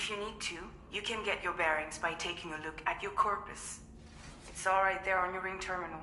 If you need to, you can get your bearings by taking a look at your corpus. It's all right there on your ring terminal.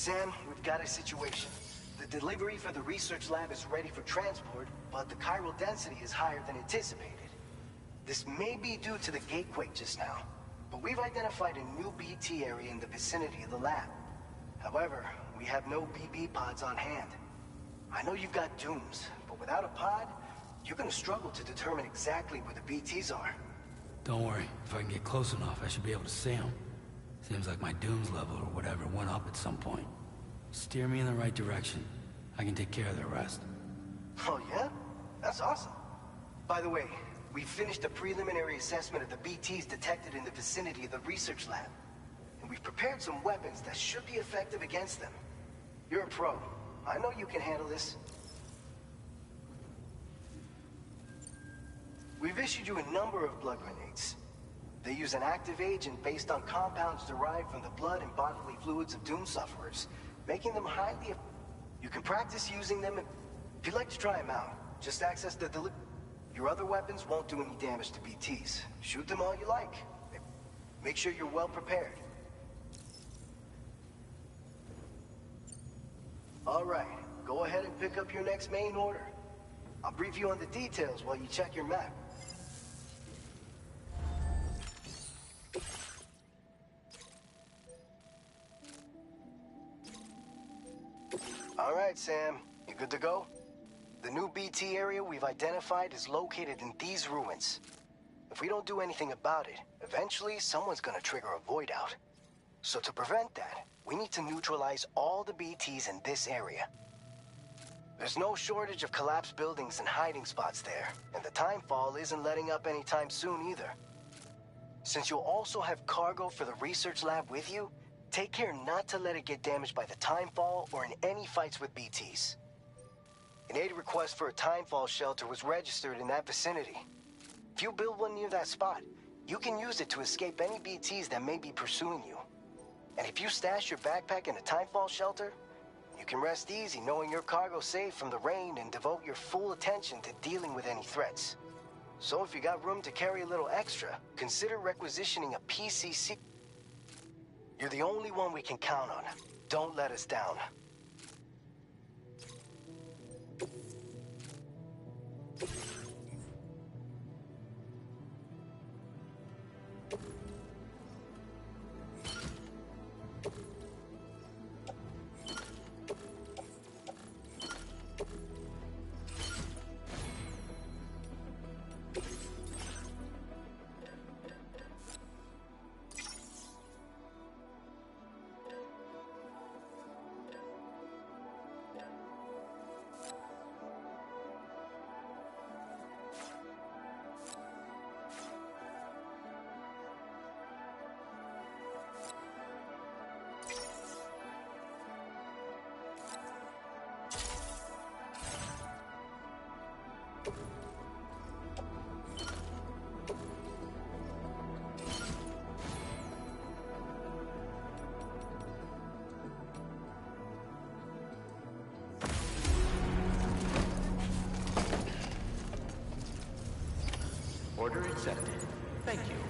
Sam, we've got a situation. The delivery for the research lab is ready for transport, but the chiral density is higher than anticipated. This may be due to the gatequake just now, but we've identified a new BT area in the vicinity of the lab. However, we have no BB pods on hand. I know you've got dooms, but without a pod, you're gonna struggle to determine exactly where the BTs are. Don't worry, if I can get close enough, I should be able to see them. Seems like my dooms level or whatever went up at some point. Steer me in the right direction. I can take care of the rest. Oh yeah? That's awesome. By the way, we finished a preliminary assessment of the BTs detected in the vicinity of the research lab. And we've prepared some weapons that should be effective against them. You're a pro. I know you can handle this. We've issued you a number of blood grenades. They use an active agent based on compounds derived from the blood and bodily fluids of doom sufferers, making them highly... You can practice using them if you'd like to try them out. Just access the Your other weapons won't do any damage to BTs. Shoot them all you like. Make sure you're well prepared. All right, go ahead and pick up your next main order. I'll brief you on the details while you check your map. All right, Sam. You good to go? The new BT area we've identified is located in these ruins. If we don't do anything about it, eventually someone's gonna trigger a void out. So to prevent that, we need to neutralize all the BTs in this area. There's no shortage of collapsed buildings and hiding spots there, and the timefall isn't letting up anytime soon either. Since you'll also have cargo for the research lab with you, take care not to let it get damaged by the timefall or in any fights with BTs. An aid request for a timefall shelter was registered in that vicinity. If you build one near that spot, you can use it to escape any BTs that may be pursuing you. And if you stash your backpack in a timefall shelter, you can rest easy knowing your cargo's safe from the rain and devote your full attention to dealing with any threats. So if you got room to carry a little extra, consider requisitioning a PCC. You're the only one we can count on. Don't let us down. Order accepted. Thank you.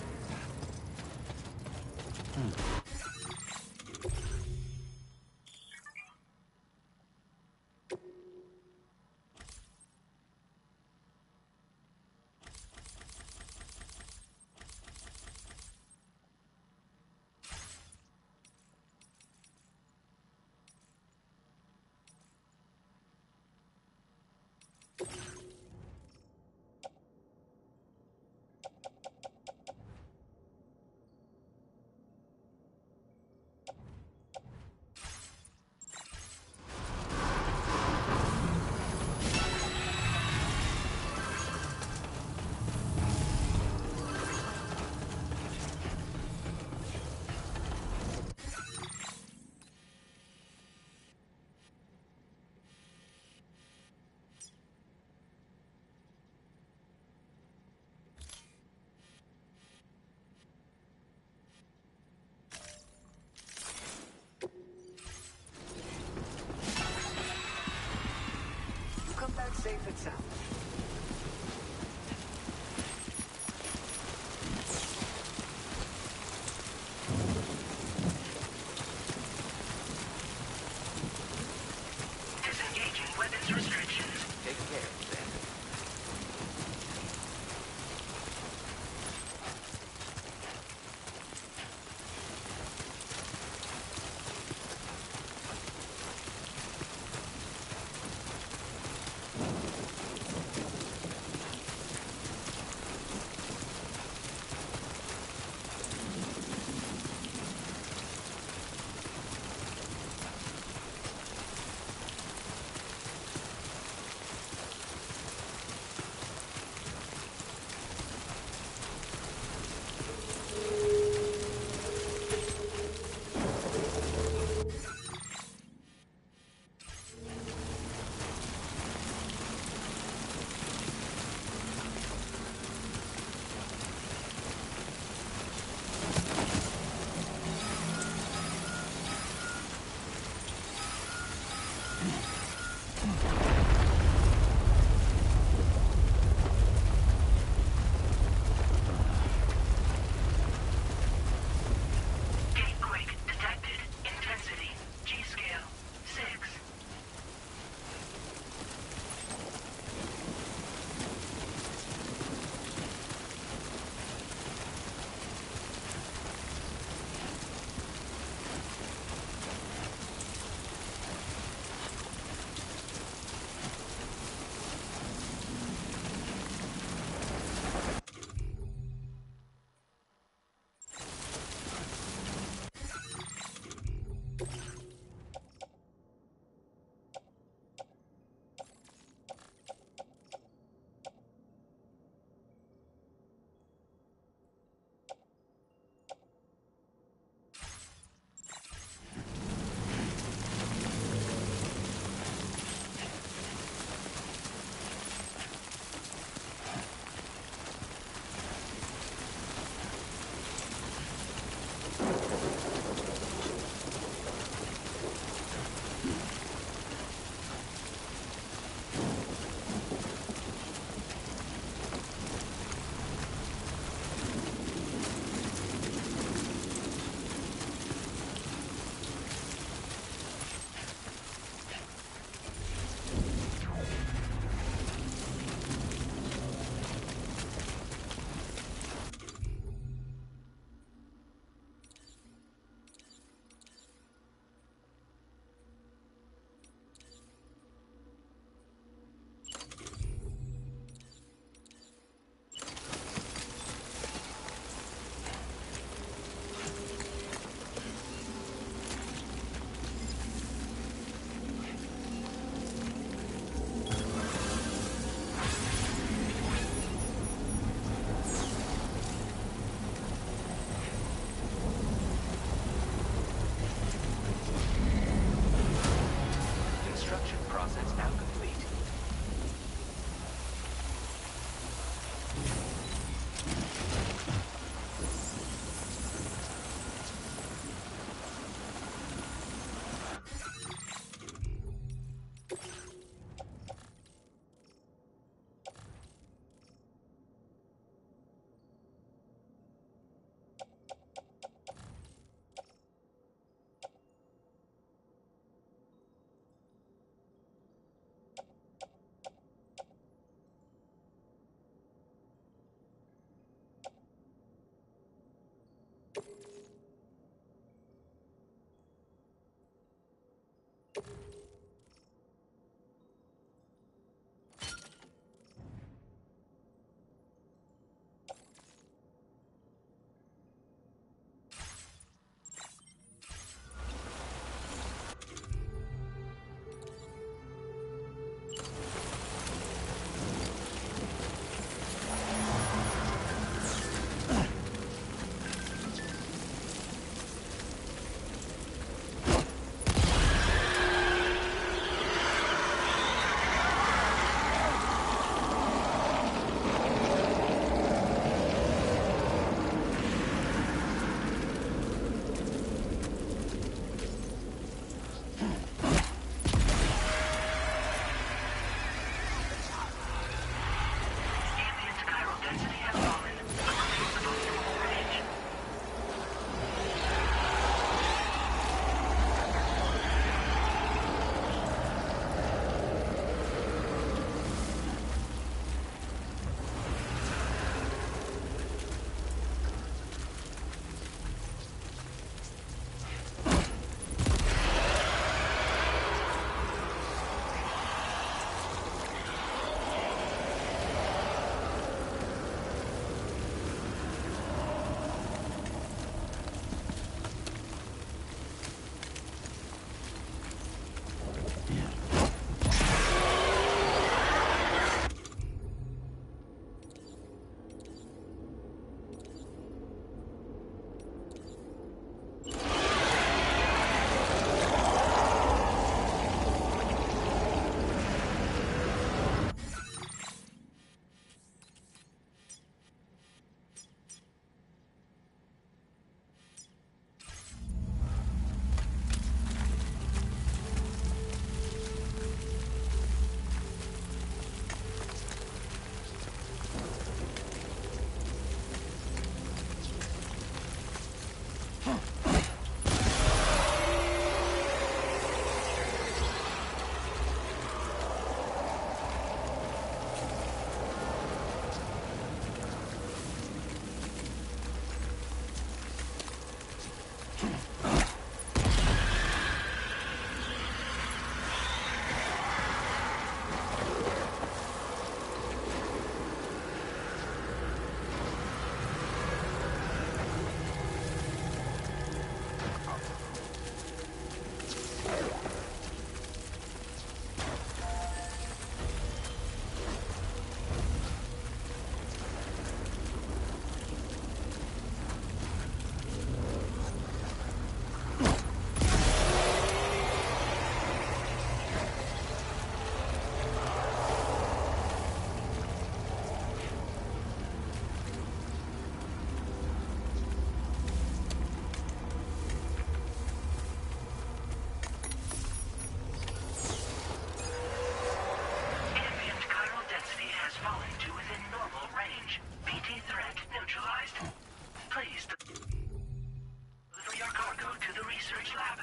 lab.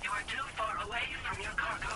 You are too far away from your cargo.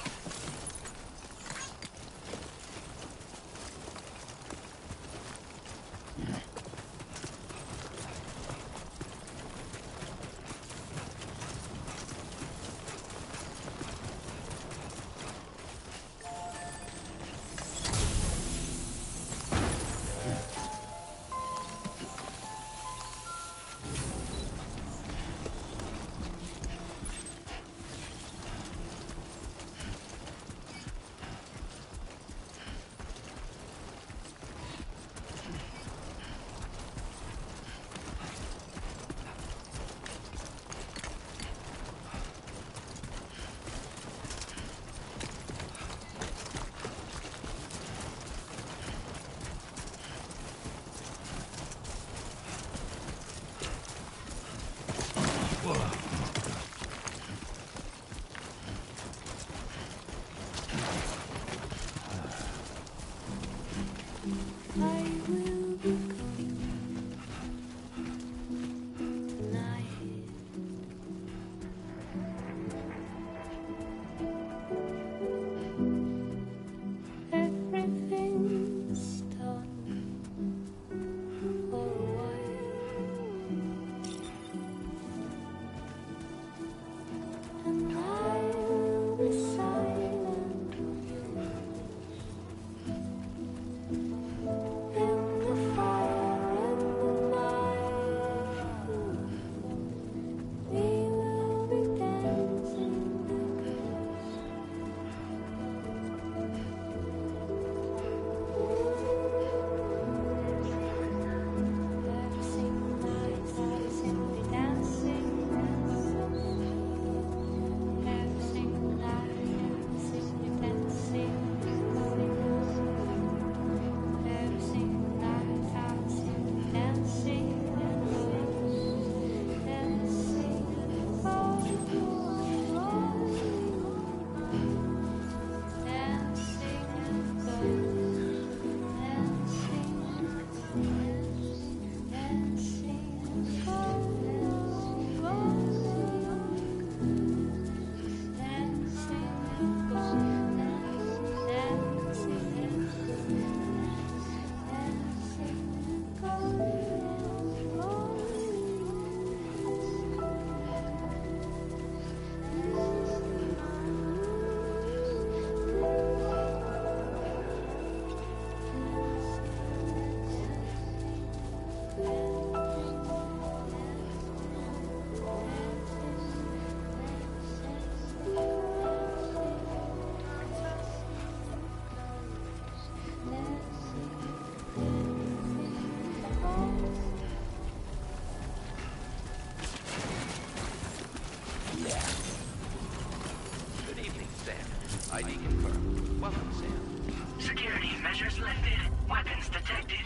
ID confirmed. Welcome, Sam. Security measures lifted. Weapons detected.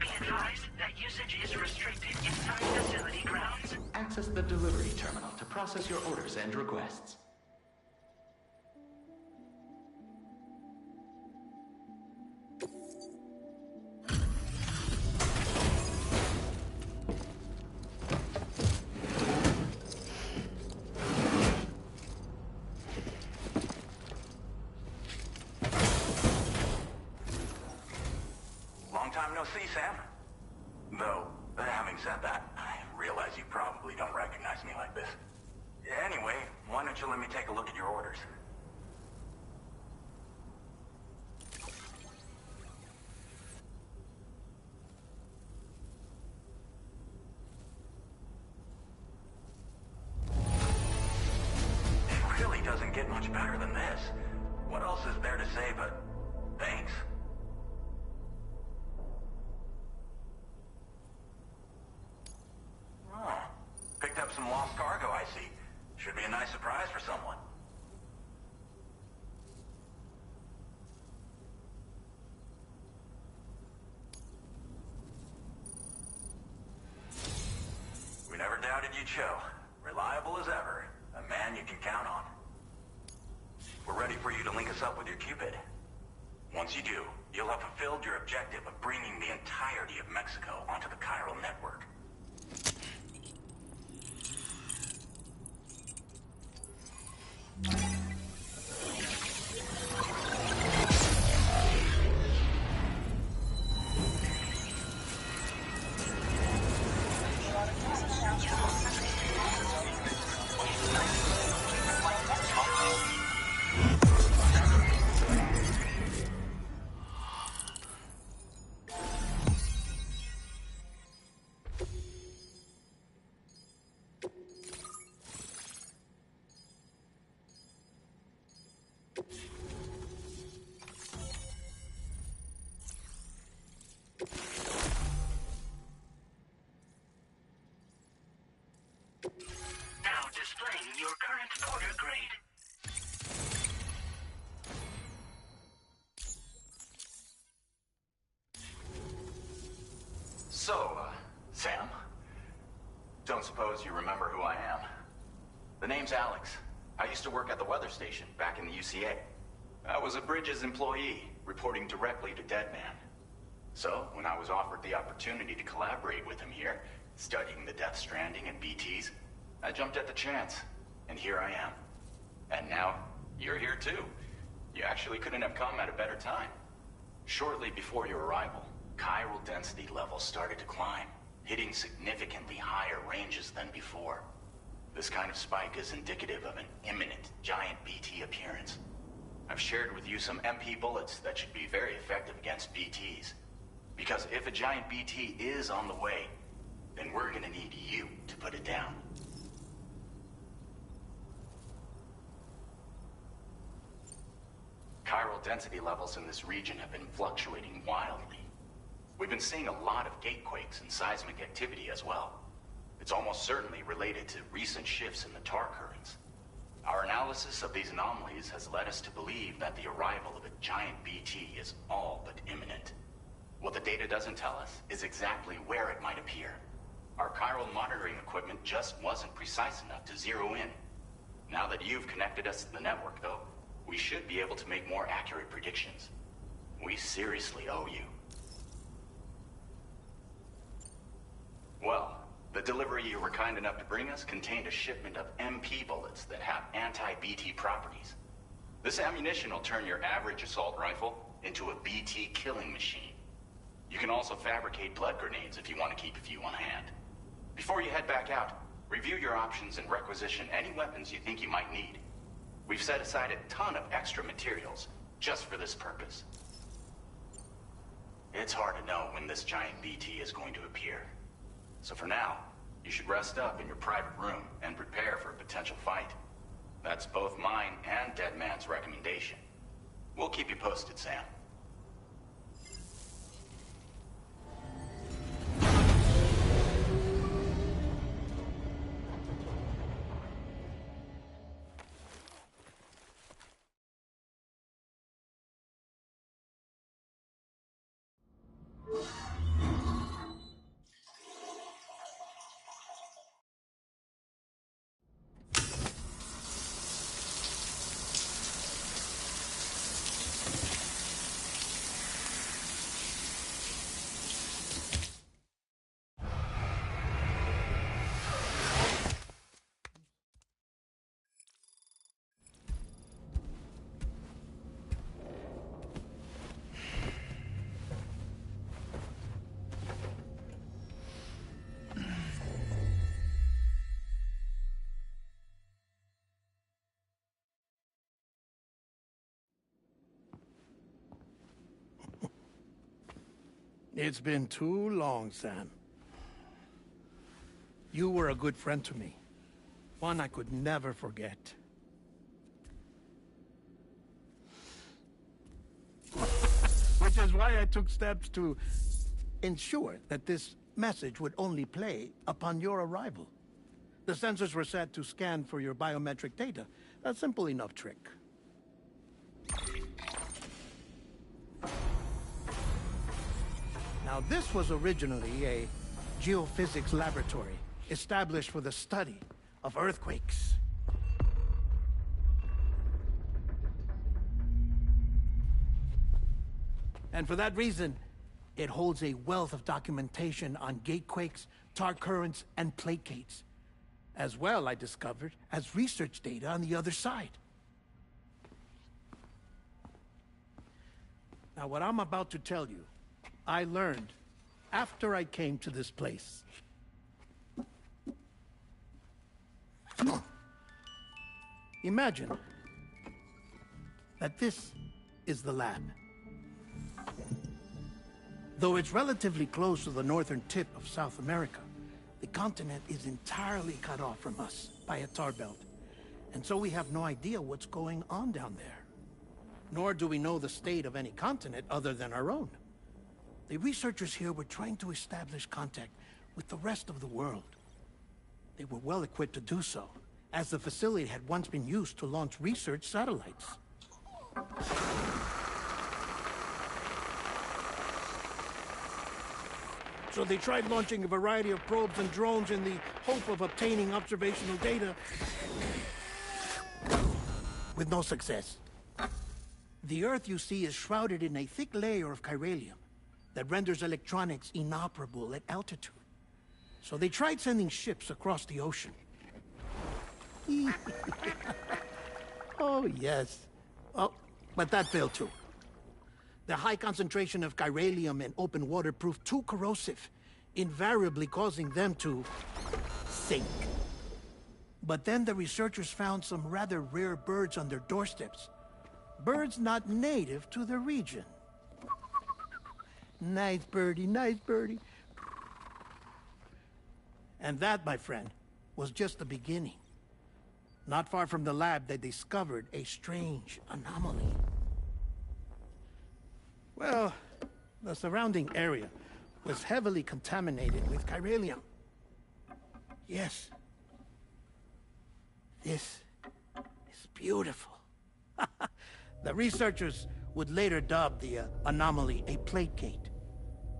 Be advised that usage is restricted inside facility grounds. Access the delivery terminal to process your orders and requests. Long time no see, Sam. Though, having said that, I realize you probably don't recognize me like this. Anyway, why don't you let me take a look at your orders? It really doesn't get much better than this. What else is there to say but thanks? Oh, picked up some lost cargo, I see. Should be a nice surprise for someone. We never doubted you'd show. Reliable as ever. A man you can count on. We're ready for you to link us up with your Cupid. Once you do, you'll have fulfilled your objective of bringing the entirety of Mexico onto the chiral network. Sam? Don't suppose you remember who I am? The name's Alex. I used to work at the weather station back in the UCA. I was a Bridges employee, reporting directly to Deadman. So, when I was offered the opportunity to collaborate with him here, studying the Death Stranding and BTs, I jumped at the chance, and here I am. And now, you're here too. You actually couldn't have come at a better time. Shortly before your arrival, chiral density levels started to climb, hitting significantly higher ranges than before. This kind of spike is indicative of an imminent giant BT appearance. I've shared with you some MP bullets that should be very effective against BTs. Because if a giant BT is on the way, then we're gonna need you to put it down. Chiral density levels in this region have been fluctuating wildly. We've been seeing a lot of gatequakes and seismic activity as well. It's almost certainly related to recent shifts in the tar currents. Our analysis of these anomalies has led us to believe that the arrival of a giant BT is all but imminent. What the data doesn't tell us is exactly where it might appear. Our chiral monitoring equipment just wasn't precise enough to zero in. Now that you've connected us to the network, though, we should be able to make more accurate predictions. We seriously owe you. Well, the delivery you were kind enough to bring us contained a shipment of MP bullets that have anti-BT properties. This ammunition will turn your average assault rifle into a BT killing machine. You can also fabricate blood grenades if you want to keep a few on hand. Before you head back out, review your options and requisition any weapons you think you might need. We've set aside a ton of extra materials just for this purpose. It's hard to know when this giant BT is going to appear. So for now, you should rest up in your private room and prepare for a potential fight. That's both mine and Deadman's recommendation. We'll keep you posted, Sam. It's been too long, Sam. You were a good friend to me. One I could never forget. Which is why I took steps to ensure that this message would only play upon your arrival. The sensors were set to scan for your biometric data. A simple enough trick. Now, this was originally a geophysics laboratory established for the study of earthquakes. And for that reason, it holds a wealth of documentation on gatequakes, tar currents, and placates. As well, I discovered, as research data on the other side. Now, what I'm about to tell you, I learned after I came to this place. Imagine that this is the lab. Though it's relatively close to the northern tip of South America, the continent is entirely cut off from us by a tar belt. And so we have no idea what's going on down there. Nor do we know the state of any continent other than our own. The researchers here were trying to establish contact with the rest of the world. They were well equipped to do so, as the facility had once been used to launch research satellites. So they tried launching a variety of probes and drones in the hope of obtaining observational data, with no success. The Earth, you see, is shrouded in a thick layer of chiralium that renders electronics inoperable at altitude. So they tried sending ships across the ocean. Oh, yes. Oh, but that failed too. The high concentration of chiralium in open water proved too corrosive, invariably causing them to sink. But then the researchers found some rather rare birds on their doorsteps. Birds not native to the region. Nice birdie, nice birdie. And that, my friend, was just the beginning. Not far from the lab, they discovered a strange anomaly. Well, the surrounding area was heavily contaminated with chiralium. Yes. This is beautiful. The researchers would later dub the anomaly a plate gate.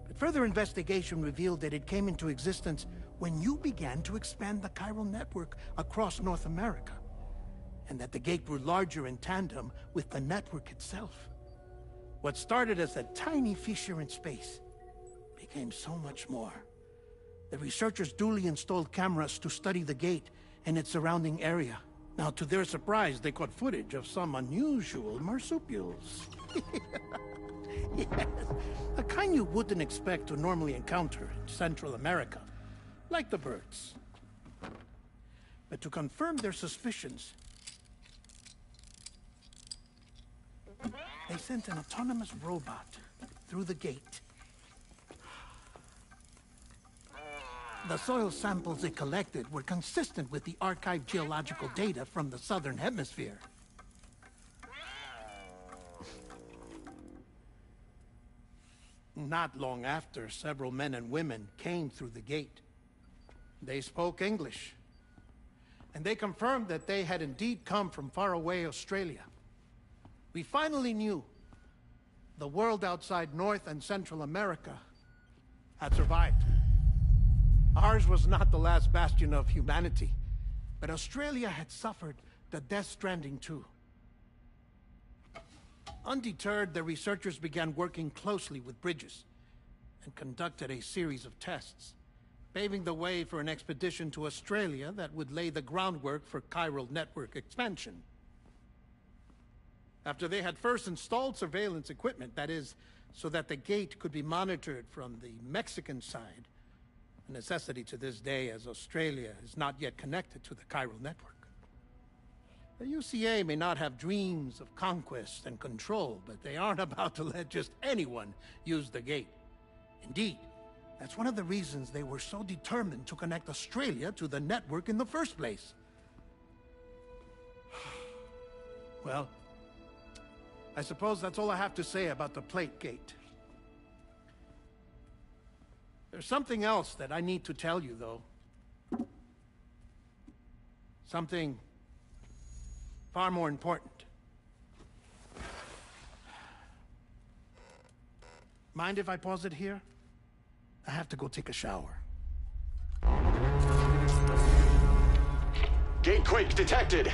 But further investigation revealed that it came into existence when you began to expand the chiral network across North America, and that the gate grew larger in tandem with the network itself. What started as a tiny fissure in space became so much more. The researchers duly installed cameras to study the gate and its surrounding area. Now, to their surprise, they caught footage of some unusual marsupials. Yes, a kind you wouldn't expect to normally encounter in Central America, like the birds. But to confirm their suspicions, they sent an autonomous robot through the gate. The soil samples it collected were consistent with the archived geological data from the southern hemisphere. Not long after, several men and women came through the gate. They spoke English, and they confirmed that they had indeed come from faraway Australia. We finally knew the world outside North and Central America had survived. Ours was not the last bastion of humanity, but Australia had suffered the death stranding too. Undeterred, the researchers began working closely with Bridges and conducted a series of tests, paving the way for an expedition to Australia that would lay the groundwork for chiral network expansion. After they had first installed surveillance equipment, that is, so that the gate could be monitored from the Mexican side, a necessity to this day as Australia is not yet connected to the chiral network. The UCA may not have dreams of conquest and control, but they aren't about to let just anyone use the gate. Indeed, that's one of the reasons they were so determined to connect Australia to the network in the first place. Well, I suppose that's all I have to say about the plate gate. There's something else that I need to tell you, though. Something far more important. Mind if I pause it here? I have to go take a shower. Gate quake detected.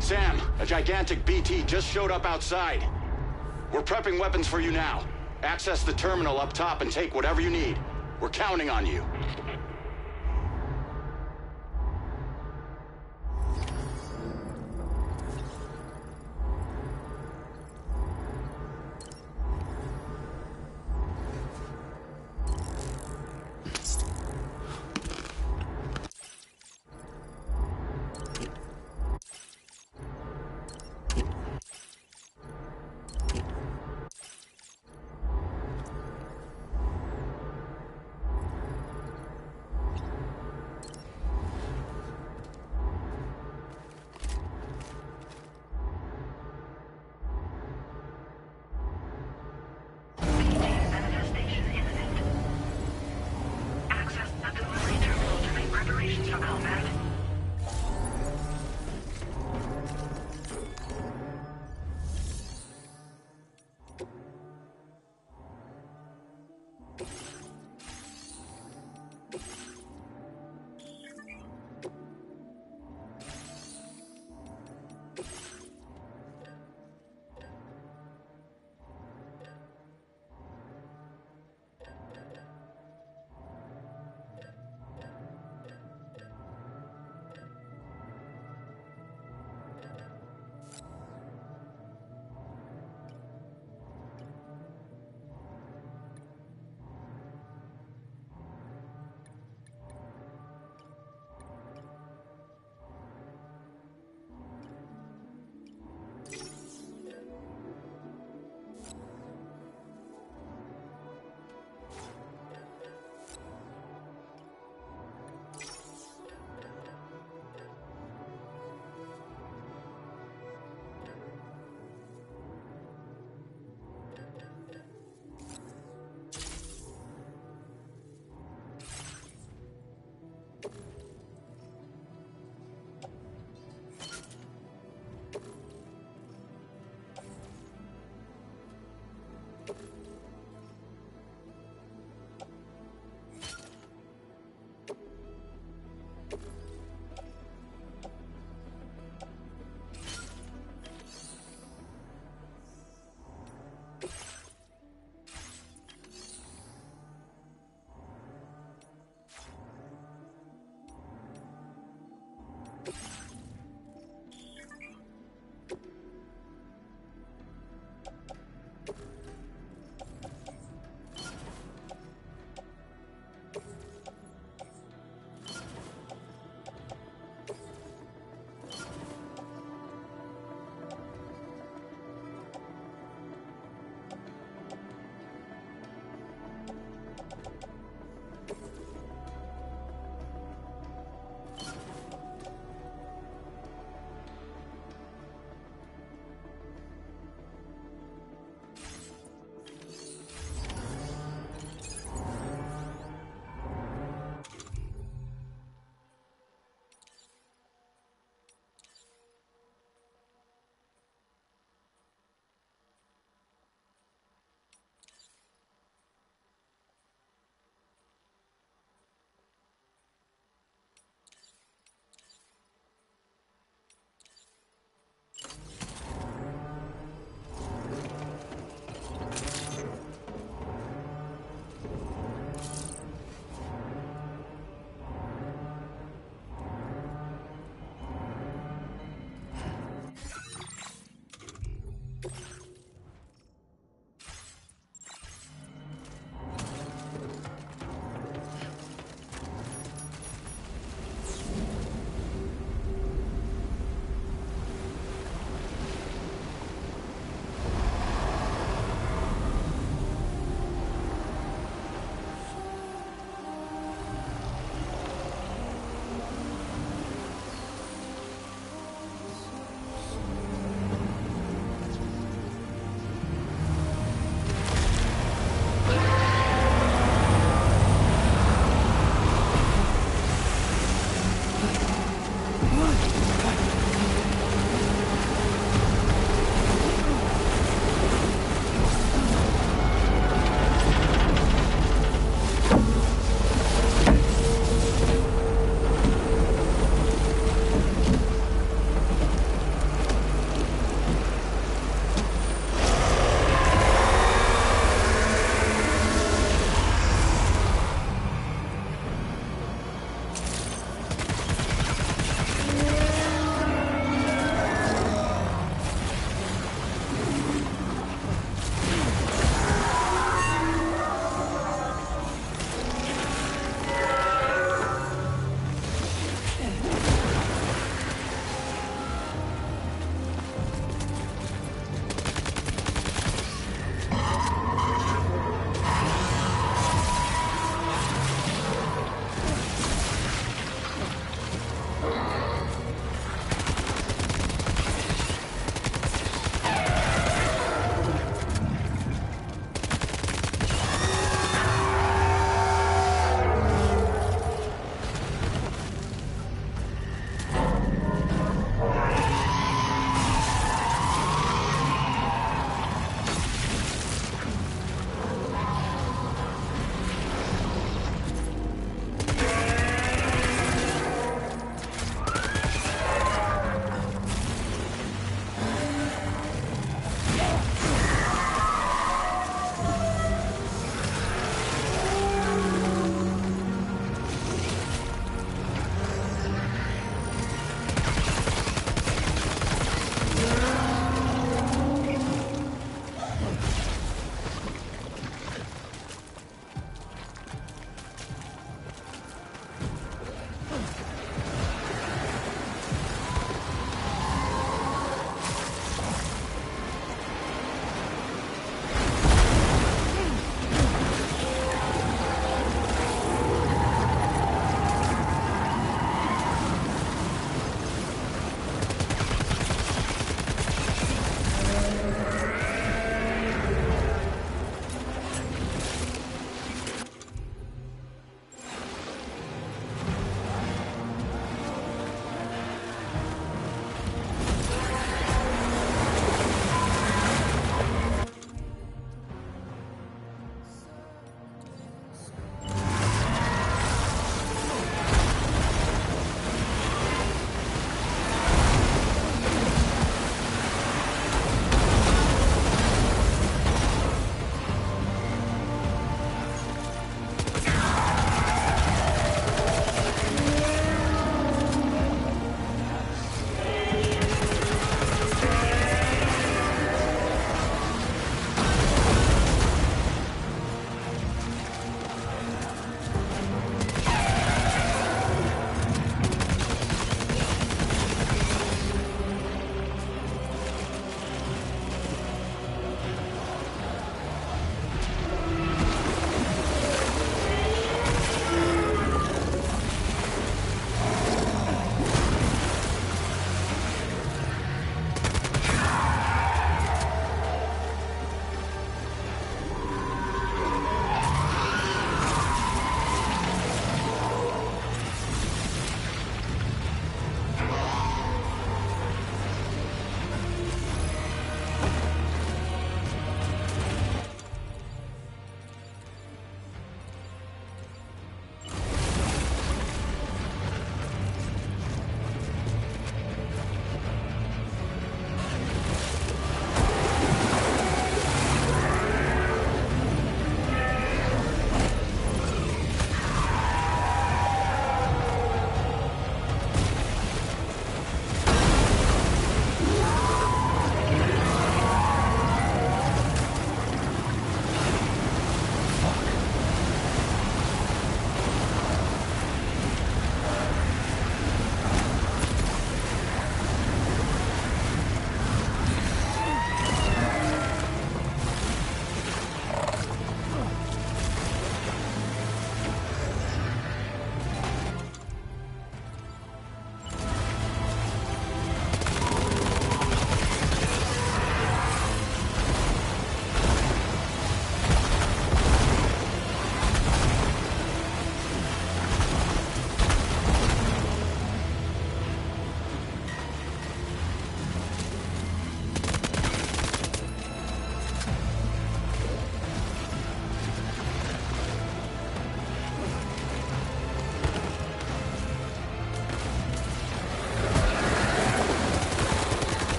Sam, a gigantic BT just showed up outside. We're prepping weapons for you now. Access the terminal up top and take whatever you need. We're counting on you.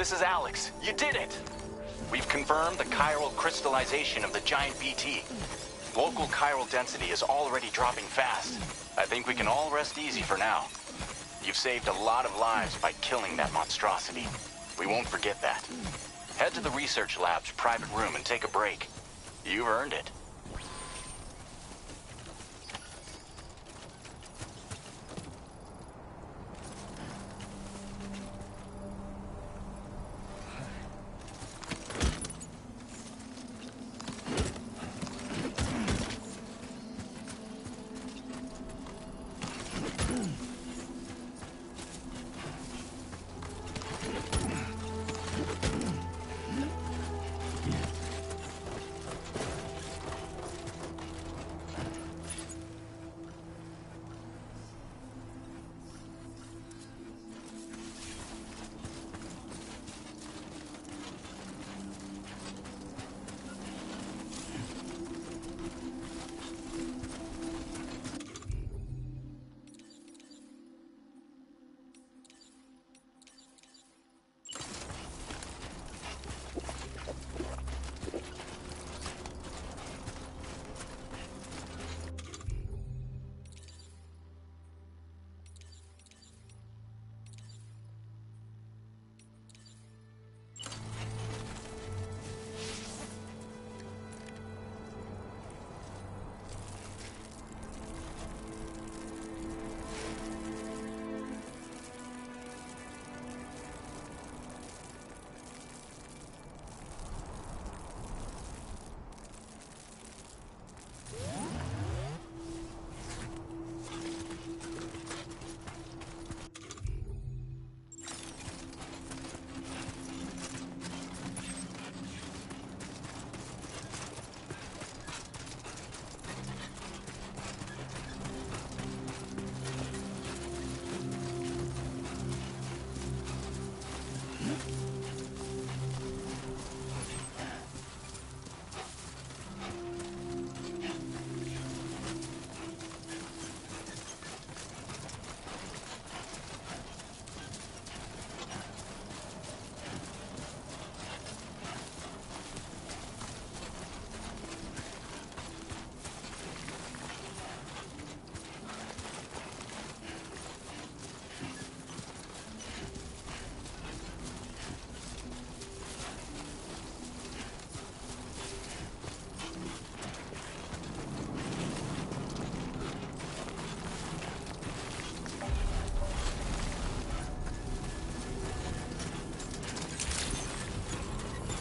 This is Alex. You did it! We've confirmed the chiral crystallization of the giant BT. Local chiral density is already dropping fast. I think we can all rest easy for now. You've saved a lot of lives by killing that monstrosity. We won't forget that. Head to the research lab's private room and take a break. You've earned it.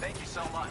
Thank you so much.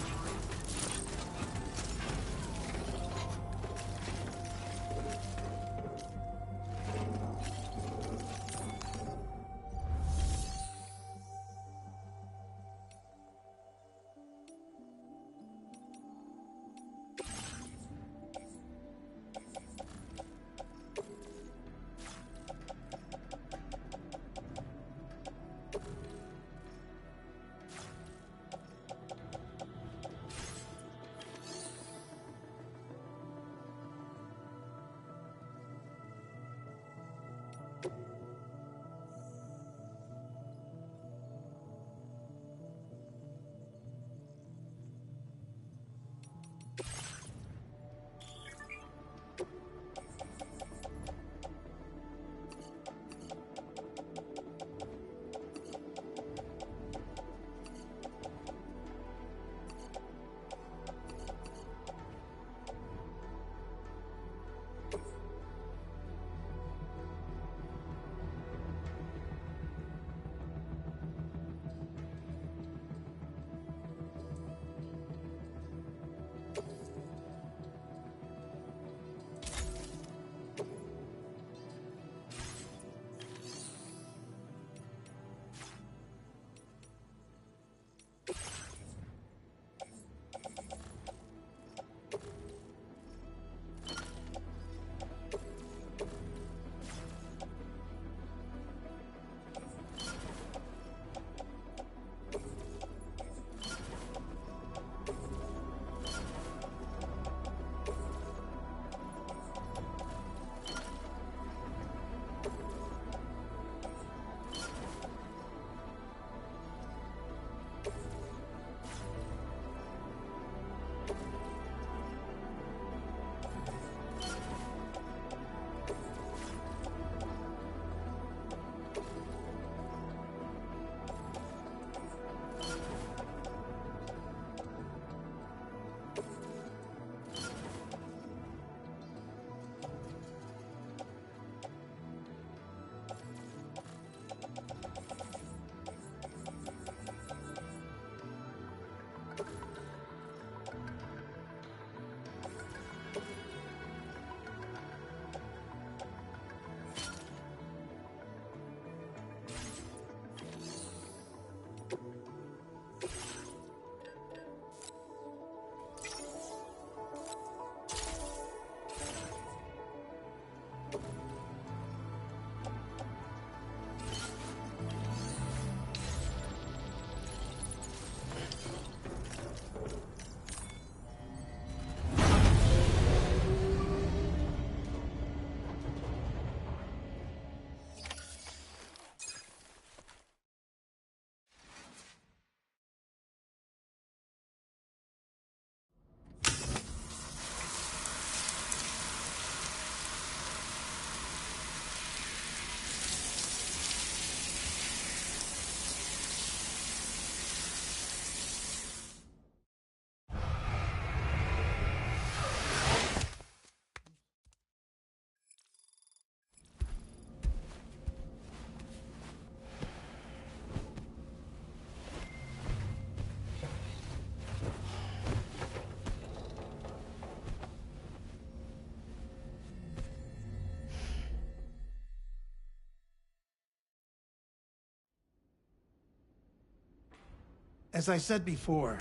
As I said before,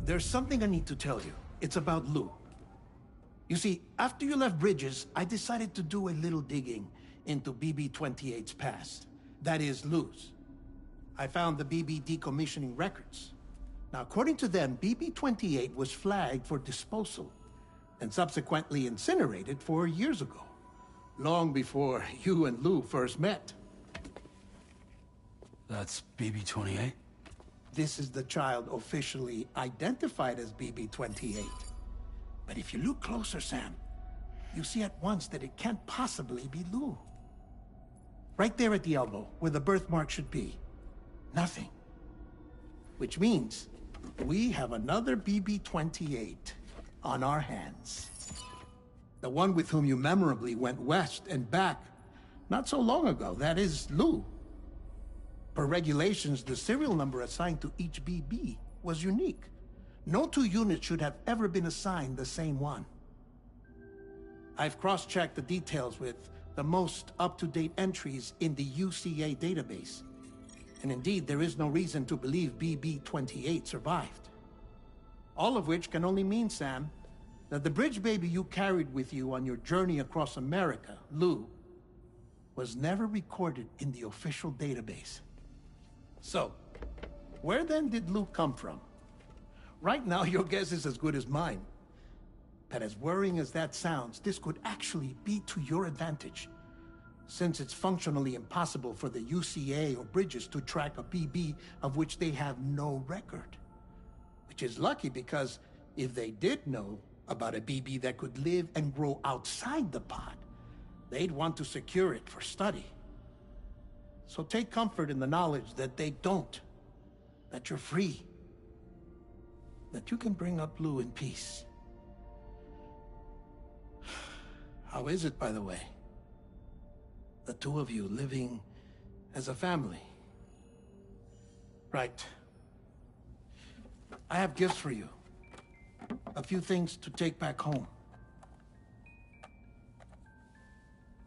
there's something I need to tell you. It's about Lou. You see, after you left Bridges, I decided to do a little digging into BB-28's past. That is, Lou's. I found the BB decommissioning records. Now, according to them, BB-28 was flagged for disposal and subsequently incinerated 4 years ago, long before you and Lou first met. That's BB-28? This is the child officially identified as BB-28. But if you look closer, Sam, you see at once that it can't possibly be Lou. Right there at the elbow, where the birthmark should be. Nothing. Which means we have another BB-28 on our hands. The one with whom you memorably went west and back not so long ago, that is Lou. Per regulations, the serial number assigned to each BB was unique. No two units should have ever been assigned the same one. I've cross-checked the details with the most up-to-date entries in the UCA database. And indeed, there is no reason to believe BB-28 survived. All of which can only mean, Sam, that the bridge baby you carried with you on your journey across America, Lou, was never recorded in the official database. So, where then did Lou come from? Right now, your guess is as good as mine. But as worrying as that sounds, this could actually be to your advantage, since it's functionally impossible for the UCA or Bridges to track a BB of which they have no record. Which is lucky, because if they did know about a BB that could live and grow outside the pod, they'd want to secure it for study. So take comfort in the knowledge that they don't, that you're free, that you can bring up Lou in peace. How is it, by the way? The two of you living as a family. Right. I have gifts for you. A few things to take back home.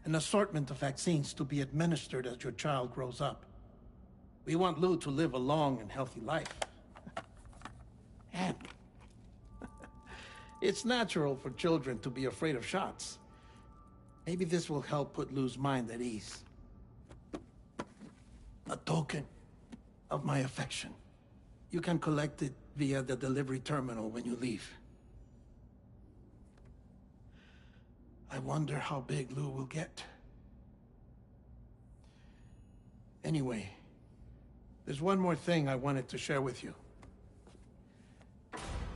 An assortment of vaccines to be administered as your child grows up. We want Lou to live a long and healthy life. And it's natural for children to be afraid of shots. Maybe this will help put Lou's mind at ease. A token of my affection. You can collect it via the delivery terminal when you leave. I wonder how big Lou will get. Anyway, there's one more thing I wanted to share with you.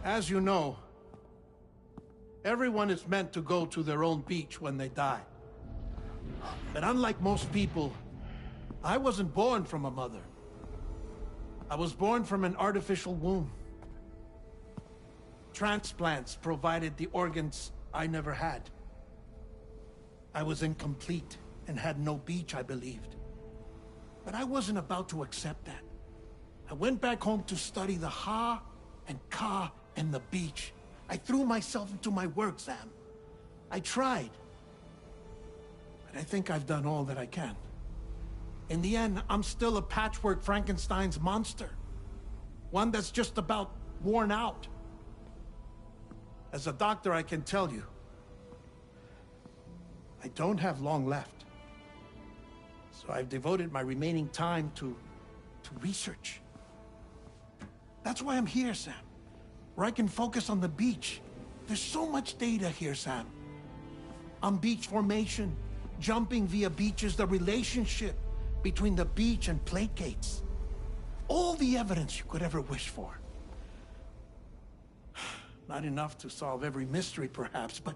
As you know, everyone is meant to go to their own beach when they die. But unlike most people, I wasn't born from a mother. I was born from an artificial womb. Transplants provided the organs I never had. I was incomplete and had no beach, I believed. But I wasn't about to accept that. I went back home to study the Ha and Ka and the beach. I threw myself into my work, Sam. I tried. But I think I've done all that I can. In the end, I'm still a patchwork Frankenstein's monster. One that's just about worn out. As a doctor, I can tell you, I don't have long left. So I've devoted my remaining time to research. That's why I'm here, Sam. Where I can focus on the beach. There's so much data here, Sam. On beach formation, jumping via beaches, the relationship between the beach and plate gates. All the evidence you could ever wish for. Not enough to solve every mystery, perhaps, but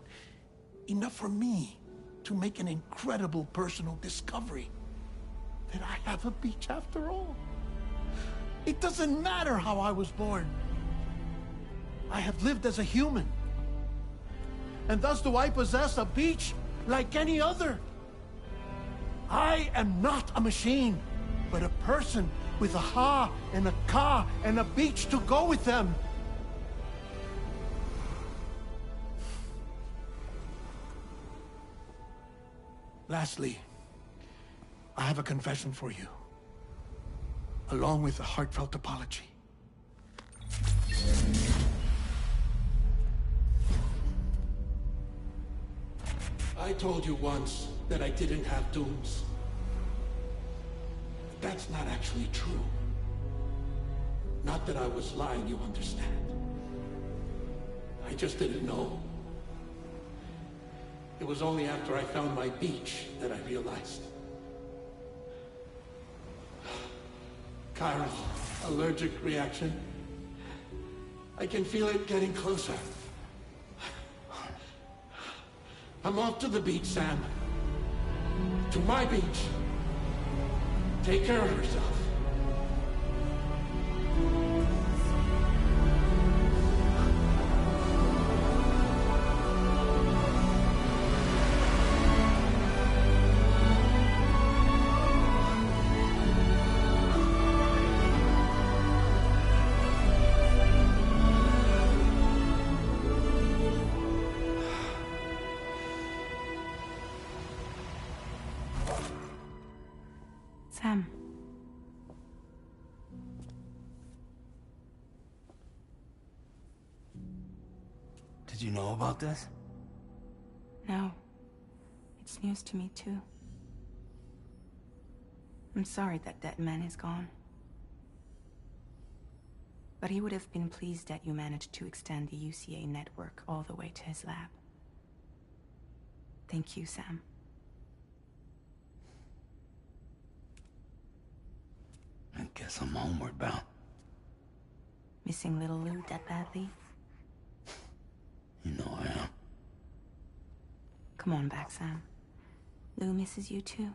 enough for me to make an incredible personal discovery. That I have a beach after all. It doesn't matter how I was born. I have lived as a human. And thus do I possess a beach like any other. I am not a machine, but a person with a Ha and a Ka and a beach to go with them. Lastly, I have a confession for you, along with a heartfelt apology. I told you once that I didn't have dooms. But that's not actually true. Not that I was lying, you understand. I just didn't know. It was only after I found my beach that I realized. Kyra's allergic reaction. I can feel it getting closer. I'm off to the beach, Sam. To my beach. Take care of yourself. Sam. Did you know about this? No. It's news to me, too. I'm sorry that that man is gone. But he would have been pleased that you managed to extend the UCA network all the way to his lab. Thank you, Sam. I guess I'm homeward bound. Missing little Lou that badly? You know I am. Come on back, Sam. Lou misses you too.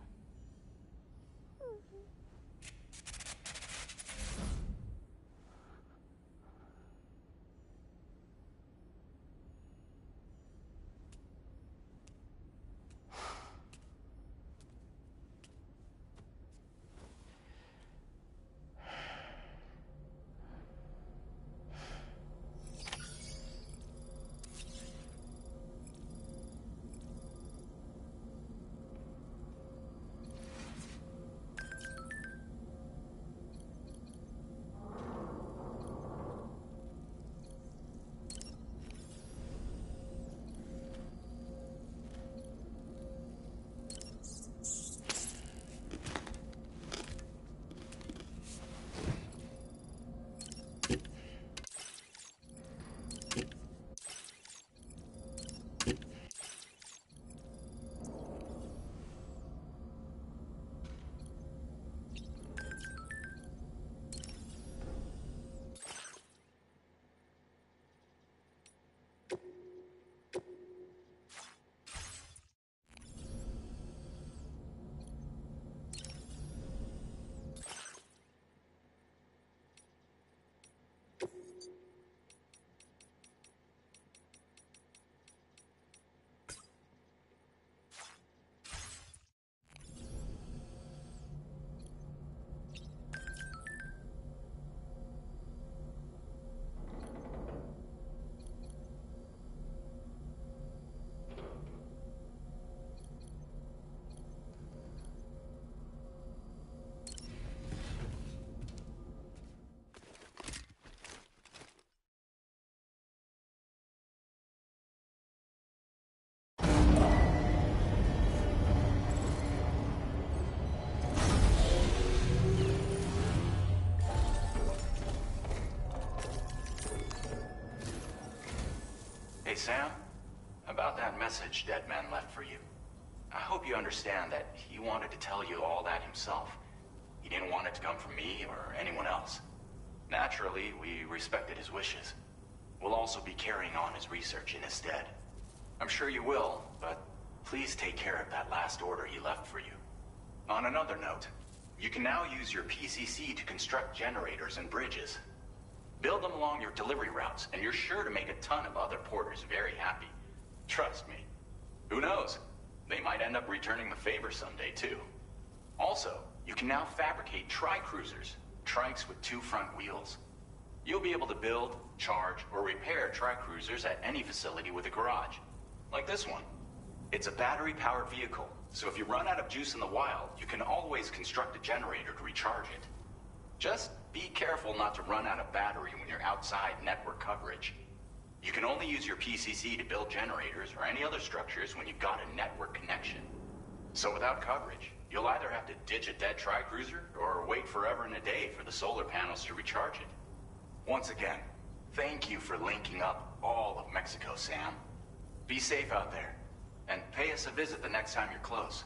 Hey, Sam. About that message Deadman left for you. I hope you understand that he wanted to tell you all that himself. He didn't want it to come from me or anyone else. Naturally, we respected his wishes. We'll also be carrying on his research in his stead. I'm sure you will, but please take care of that last order he left for you. On another note, you can now use your PCC to construct generators and bridges. Build them along your delivery routes, and you're sure to make a ton of other porters very happy. Trust me. Who knows? They might end up returning the favor someday, too. Also, you can now fabricate tri-cruisers, trikes with 2 front wheels. You'll be able to build, charge, or repair tri-cruisers at any facility with a garage. Like this one. It's a battery-powered vehicle, so if you run out of juice in the wild, you can always construct a generator to recharge it. Just be careful not to run out of battery when you're outside network coverage. You can only use your PCC to build generators or any other structures when you've got a network connection. So without coverage, you'll either have to ditch a dead tri-cruiser or wait forever and a day for the solar panels to recharge it. Once again, thank you for linking up all of Mexico, Sam. Be safe out there, and pay us a visit the next time you're close.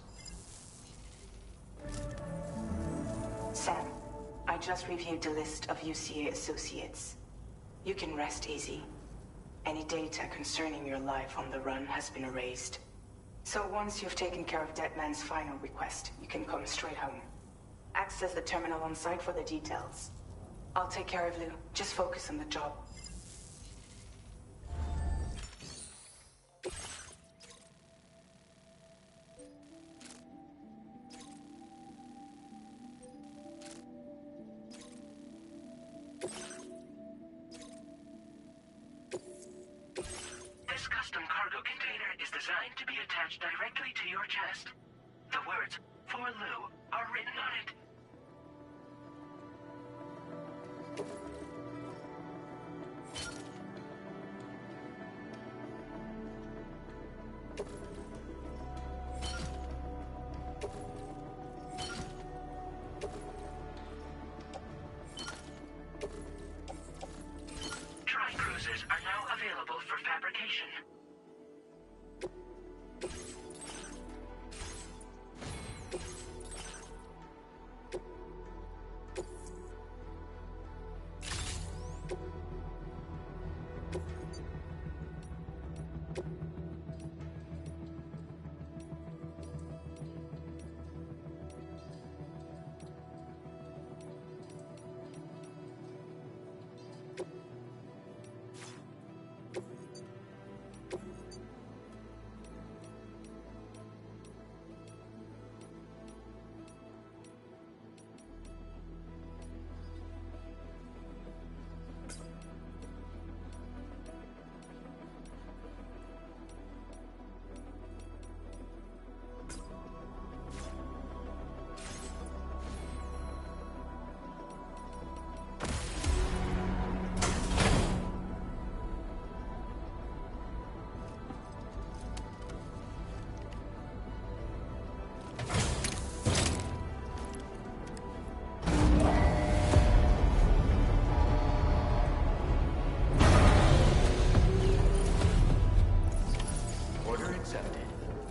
Sam, I just reviewed the list of UCA associates. You can rest easy. Any data concerning your life on the run has been erased. So once you've taken care of Deadman's final request, you can come straight home. Access the terminal on site for the details. I'll take care of Lou. Just focus on the job. This custom cargo container is designed to be attached directly to your chest. The words, "For Lou," are written on it. Tri-cruisers are now available for fabrication.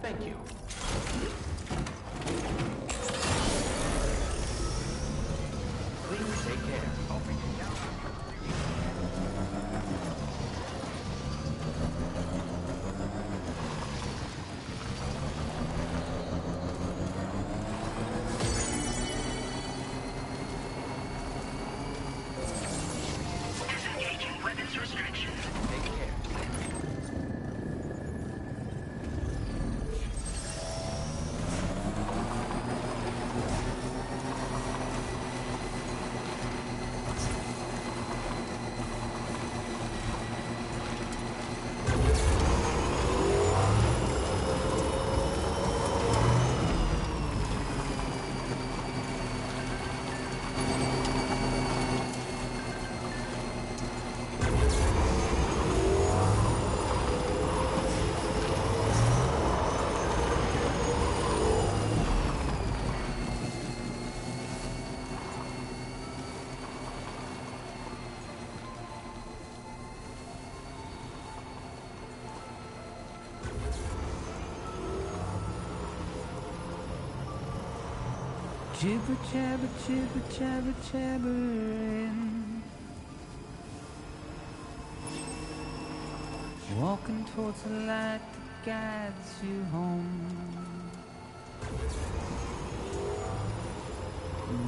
Thank you. Please take care. Disengaging weapons restrictions. Take care. Jibber jabber, jibber jabber, jabbering. Walking towards the light that guides you home.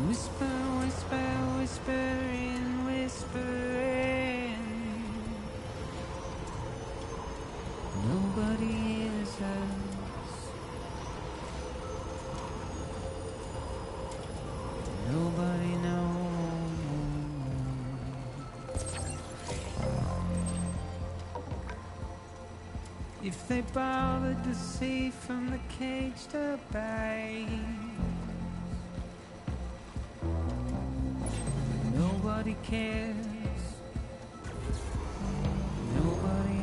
Whisper, whisper, whispering, whispering. Nobody hears us. Nobody knows. If they bothered to see from the caged up eyes, nobody cares. Nobody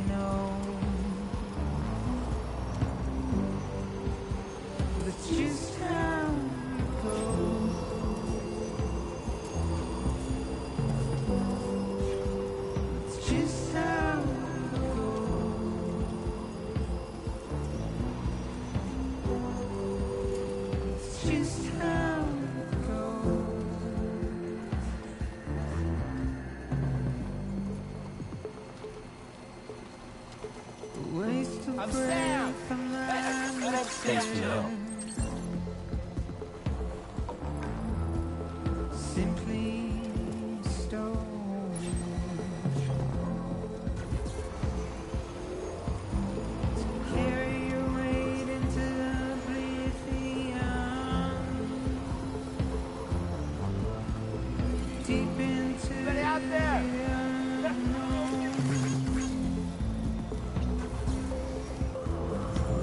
I'm Sam! Thanks for the help. Simply stone. Carry your weight into the oblivion. Deep into out there! the unknown.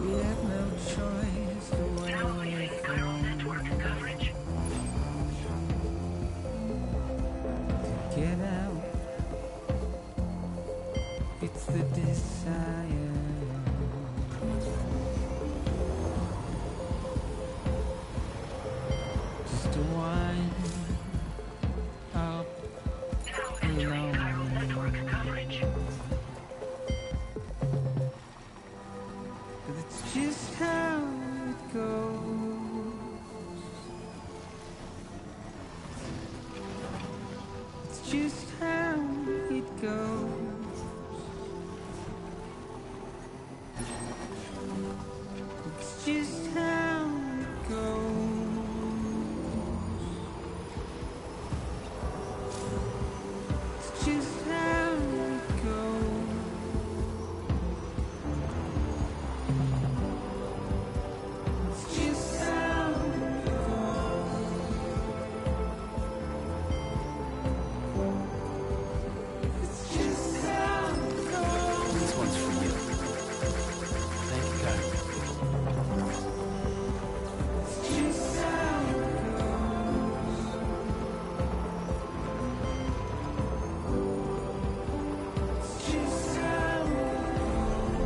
We have no choice to Now leaving chiral network coverage. get out. It's the desire. Just to wind up Now entering chiral network coverage. but it's just how it goes. It's just how it goes. It's just how it goes. It's just how it goes. It's just how it goes. It's just how it goes. This one's for you. Thank you, Kai. It's just how it goes. It's just how it goes.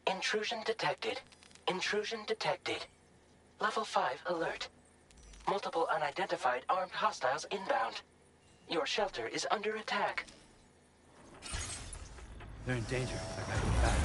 Intrusion detected. Intrusion detected. Level 5 alert. Multiple unidentified armed hostiles inbound. Your shelter is under attack. They're in danger. I gotta get back.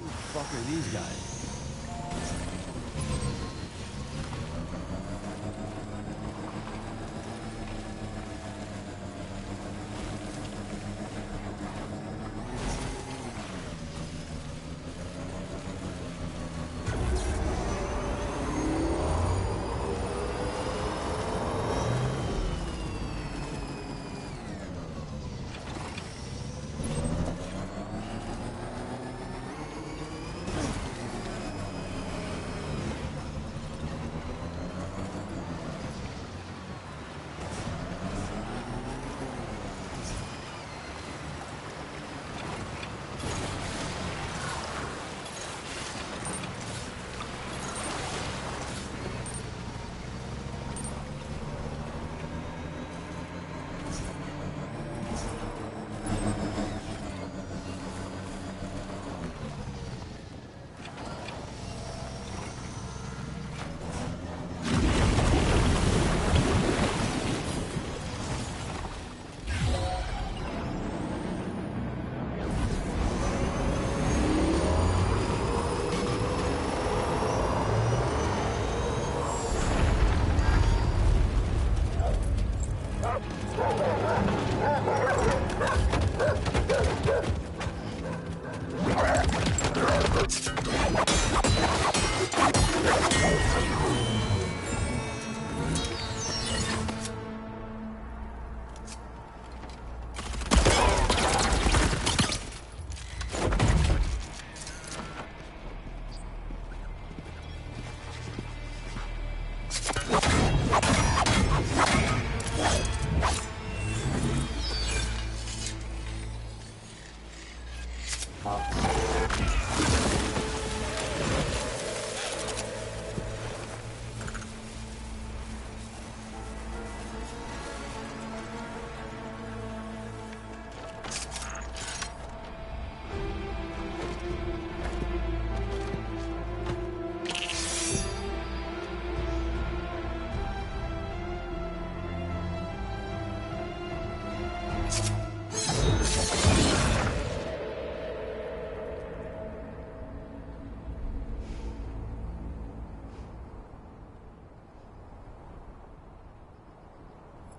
Who the fuck are these?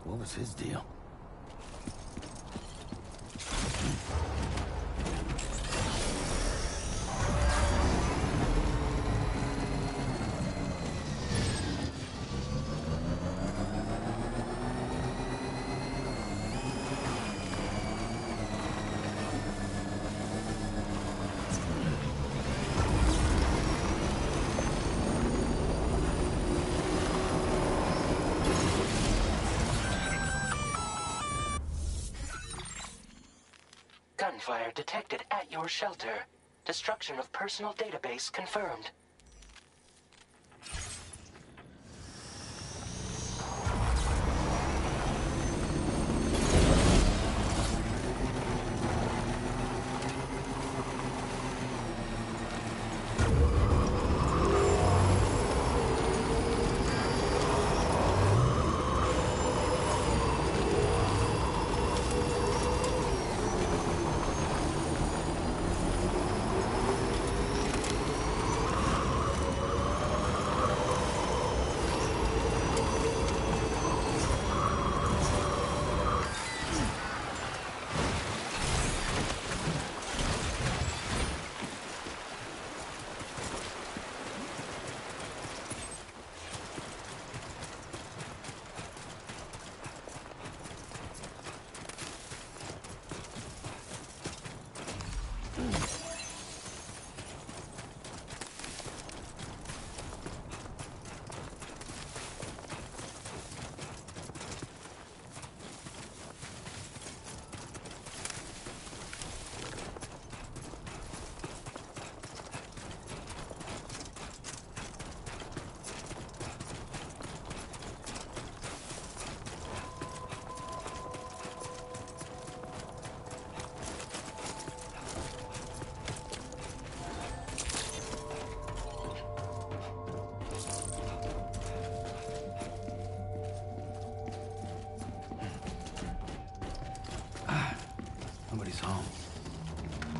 What was his deal? Gunfire detected at your shelter. Destruction of personal database confirmed. Nobody's home.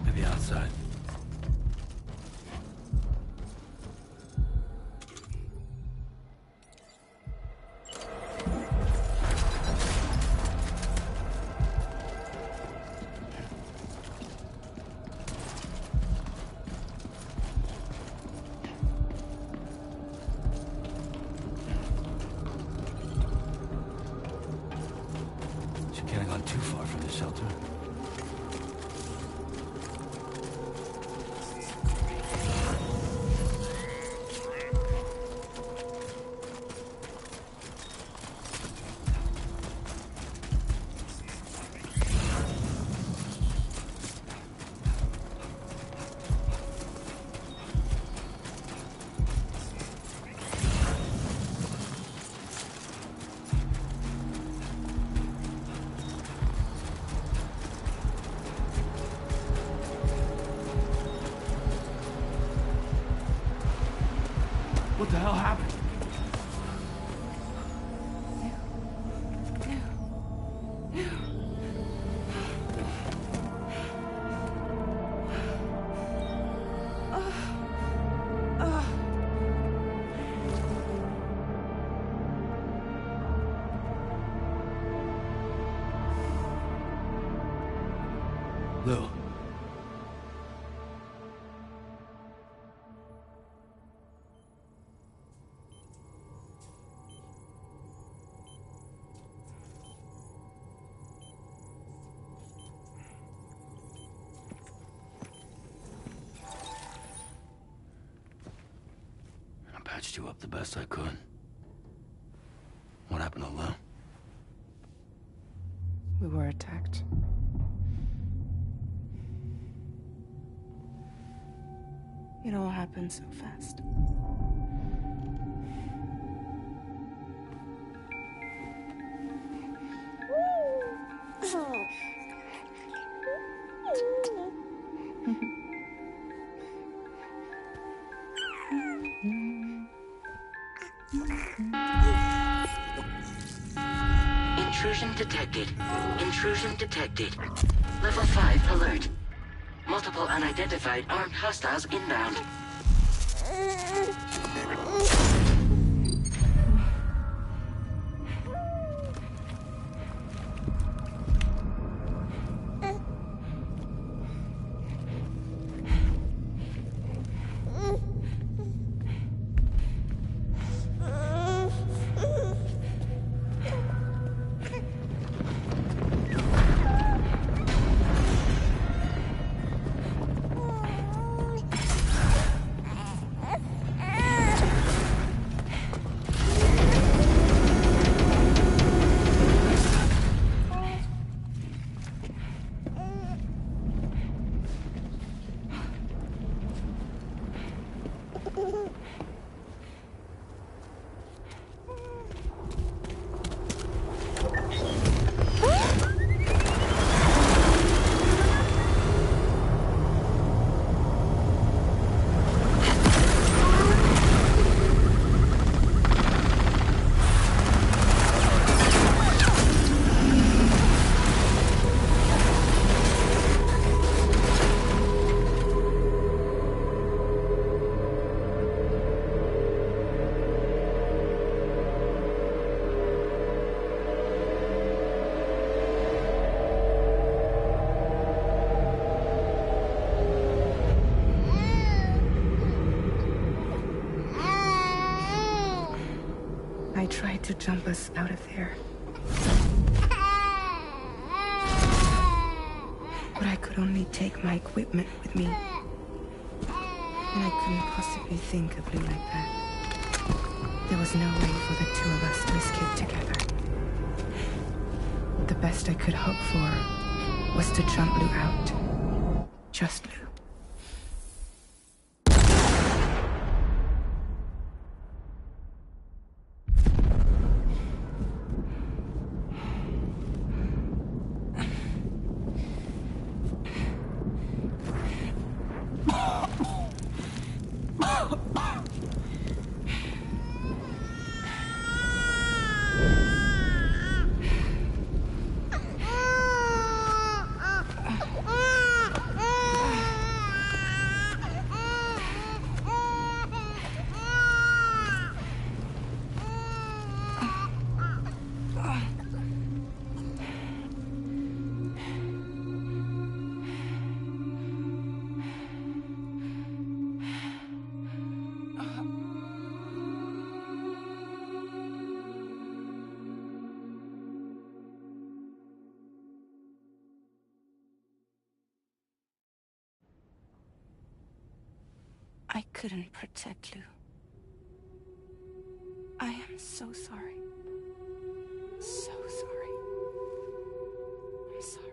Maybe outside. She can't have gone too far from the shelter. What the hell happened? Lou. I patched you up the best I could. What happened to Lou? We were attacked. It all happened so fast. Intrusion detected. Intrusion detected. Level 5 alert. Multiple unidentified armed hostiles inbound. I tried to jump us out of there. But I could only take my equipment with me. And I couldn't possibly think of Lou like that. There was no way for the two of us to escape together. The best I could hope for was to jump Lou out. Just Lou. I couldn't protect Lou. I am so sorry. So sorry. I'm sorry.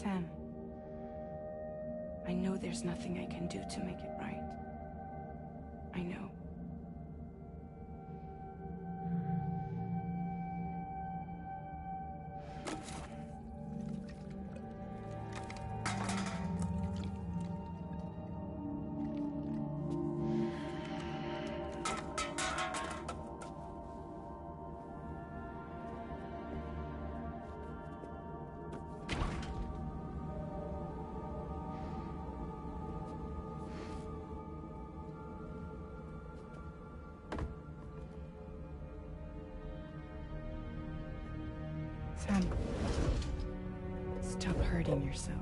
Sam, I know there's nothing I can do to make it right. I know. Sam, stop hurting yourself.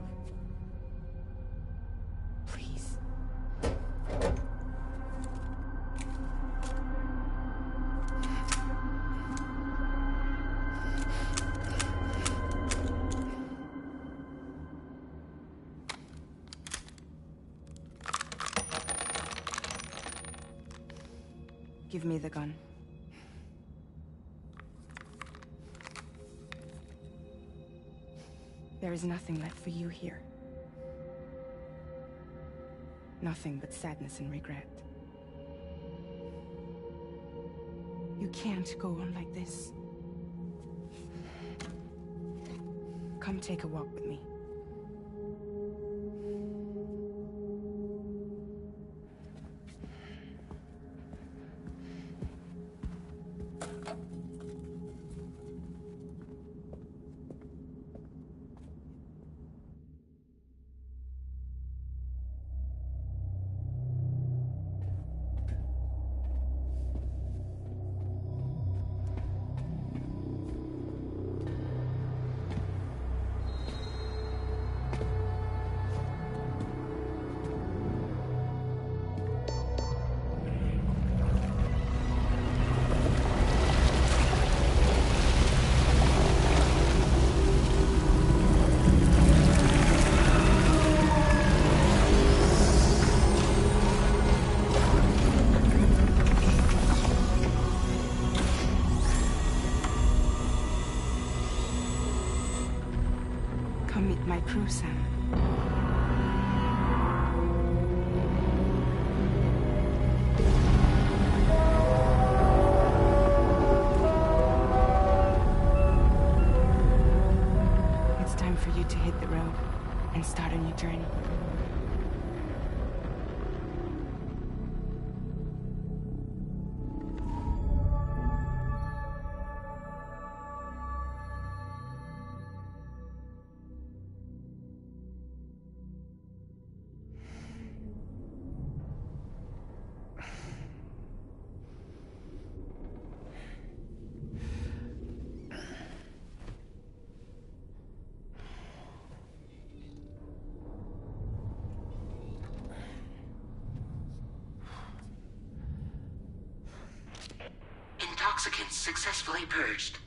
Please. Give me the gun. There is nothing left for you here. Nothing but sadness and regret. You can't go on like this. Come take a walk with me. Come meet my crew, Sam. It's time for you to hit the road and start a new journey. Intoxicants successfully purged.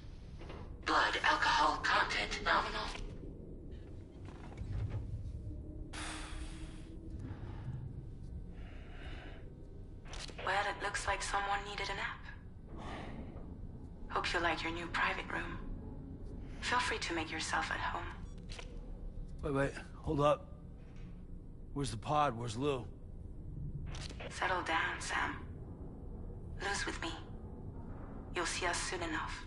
Blood alcohol content nominal. Well, it looks like someone needed a nap. Hope you like your new private room. Feel free to make yourself at home. Wait, hold up. Where's the pod? Where's Lou? Settle down, Sam. Lou's with me. You'll see us soon enough.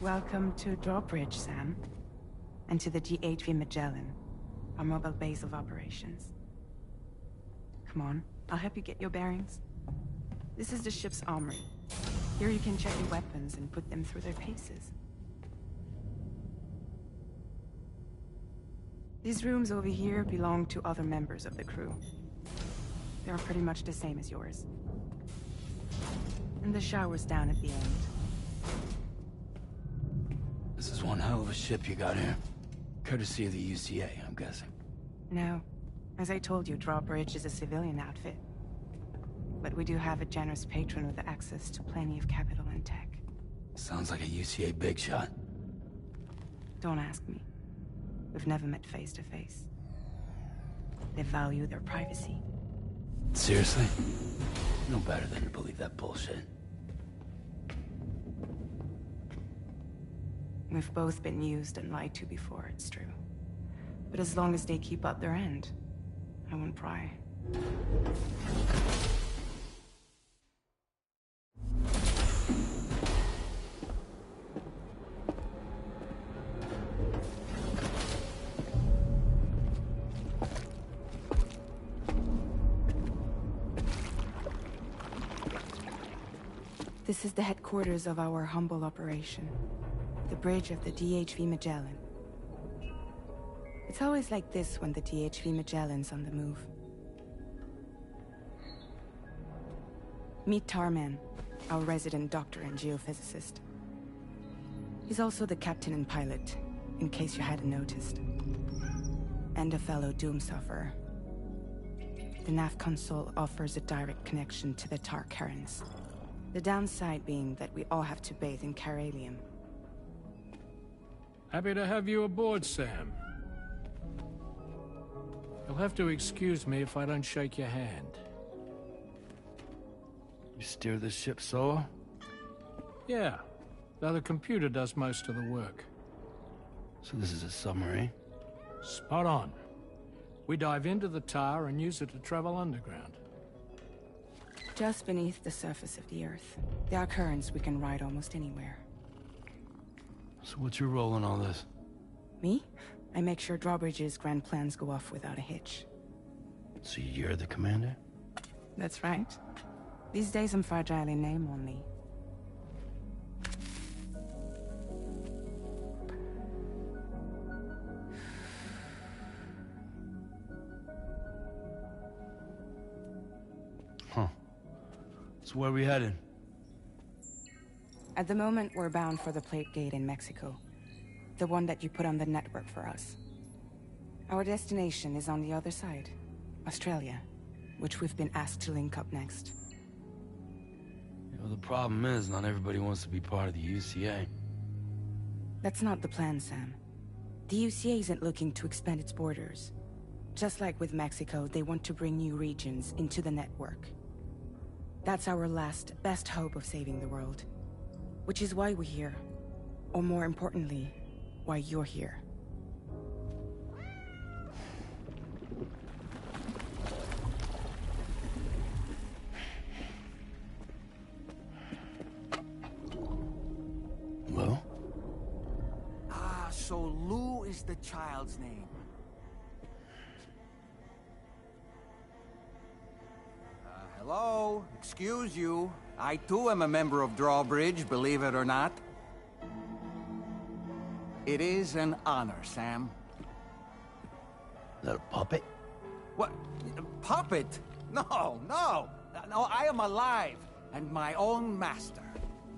Welcome to Drawbridge, Sam. And to the DHV Magellan, our mobile base of operations. Come on, I'll help you get your bearings. This is the ship's armory. Here you can check your weapons and put them through their paces. These rooms over here belong to other members of the crew. They're pretty much the same as yours. And the shower's down at the end. This is one hell of a ship you got here. Courtesy of the UCA, I'm guessing. No. As I told you, Drawbridge is a civilian outfit. But we do have a generous patron with access to plenty of capital and tech. Sounds like a UCA big shot. Don't ask me. We've never met face to face. They value their privacy. Seriously? No better than to believe that bullshit. We've both been used and lied to before, it's true. But as long as they keep up their end, I won't pry. This is the headquarters of our humble operation. The bridge of the DHV Magellan. It's always like this when the DHV Magellan's on the move. Meet Tarman, our resident doctor and geophysicist. He's also the captain and pilot, in case you hadn't noticed. And a fellow Doom sufferer. The nav console offers a direct connection to the Tarkarans. The downside being that we all have to bathe in Karelium. Happy to have you aboard, Sam. You'll have to excuse me if I don't shake your hand. You steer this ship solo? Yeah, though the computer does most of the work. So this is a submarine? Spot on. We dive into the tar and use it to travel underground. Just beneath the surface of the Earth, there are currents we can ride almost anywhere. So what's your role in all this? Me? I make sure Drawbridge's grand plans go off without a hitch. So you're the commander? That's right. These days I'm fragile in name only. Huh. So where are we headed? At the moment, we're bound for the Plate Gate in Mexico. The one that you put on the network for us. Our destination is on the other side, Australia, which we've been asked to link up next. You know, the problem is, not everybody wants to be part of the UCA. That's not the plan, Sam. The UCA isn't looking to expand its borders. Just like with Mexico, they want to bring new regions into the network. That's our last, best hope of saving the world. Which is why we're here. Or more importantly, why you're here. Well? Ah, so Lou is the child's name. Hello? Excuse you. I too am a member of Drawbridge, believe it or not. It is an honor, Sam. Is that a puppet? What? Puppet? No, no! No, I am alive, and my own master.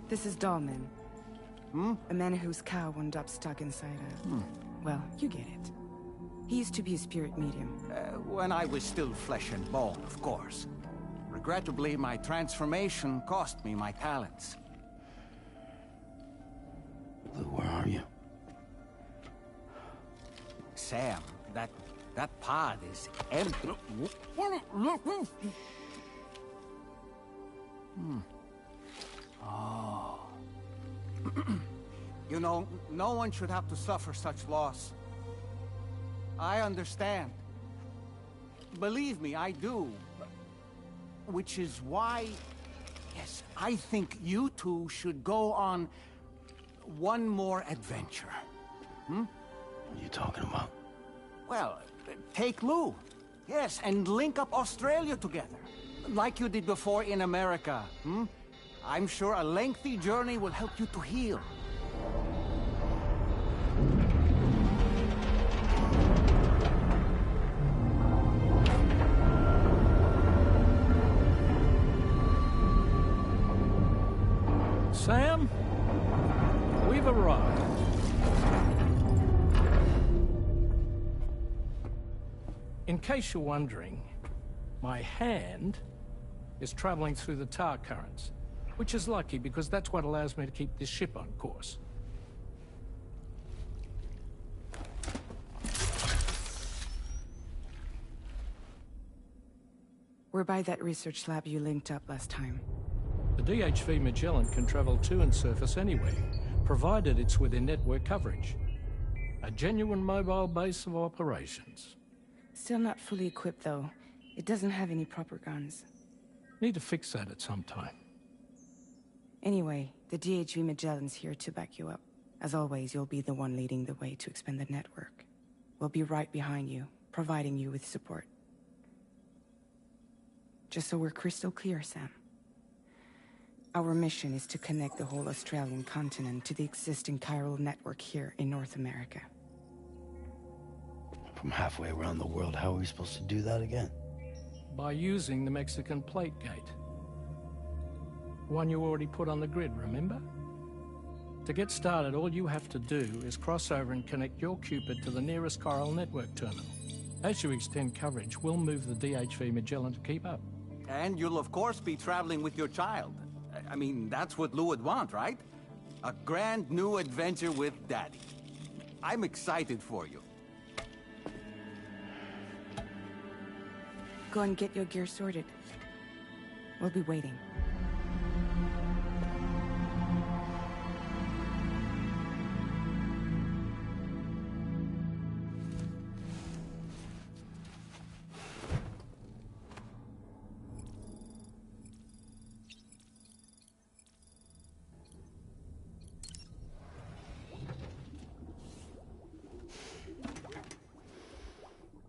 This is Dahlman. A man whose cow wound up stuck inside a... Well, you get it. He used to be a spirit medium. When I was still flesh and bone, of course. Regrettably, my transformation cost me my talents. Lou, where are you? Sam, that pod is empty. Oh. You know, no one should have to suffer such loss. I understand. Believe me, I do. Which is why, yes, I think you two should go on one more adventure. Hmm? What are you talking about? Well, take Lou. Yes, and link up Australia together. Like you did before in America. Hmm? I'm sure a lengthy journey will help you to heal. Sam, we've arrived. In case you're wondering, my hand is traveling through the tar currents, which is lucky because that's what allows me to keep this ship on course. We're by that research lab you linked up last time. The DHV Magellan can travel to and surface anywhere, provided it's within network coverage. A genuine mobile base of operations. Still not fully equipped, though. It doesn't have any proper guns. Need to fix that at some time. Anyway, the DHV Magellan's here to back you up. As always, you'll be the one leading the way to expand the network. We'll be right behind you, providing you with support. Just so we're crystal clear, Sam. Our mission is to connect the whole Australian continent to the existing chiral network here in North America. From halfway around the world, how are we supposed to do that again? By using the Mexican plate gate. One you already put on the grid, remember? To get started, all you have to do is cross over and connect your Cupid to the nearest chiral network terminal. As you extend coverage, we'll move the DHV Magellan to keep up. And you'll of course be traveling with your child. I mean, that's what Lou would want, right? A grand new adventure with Daddy. I'm excited for you. Go and get your gear sorted. We'll be waiting.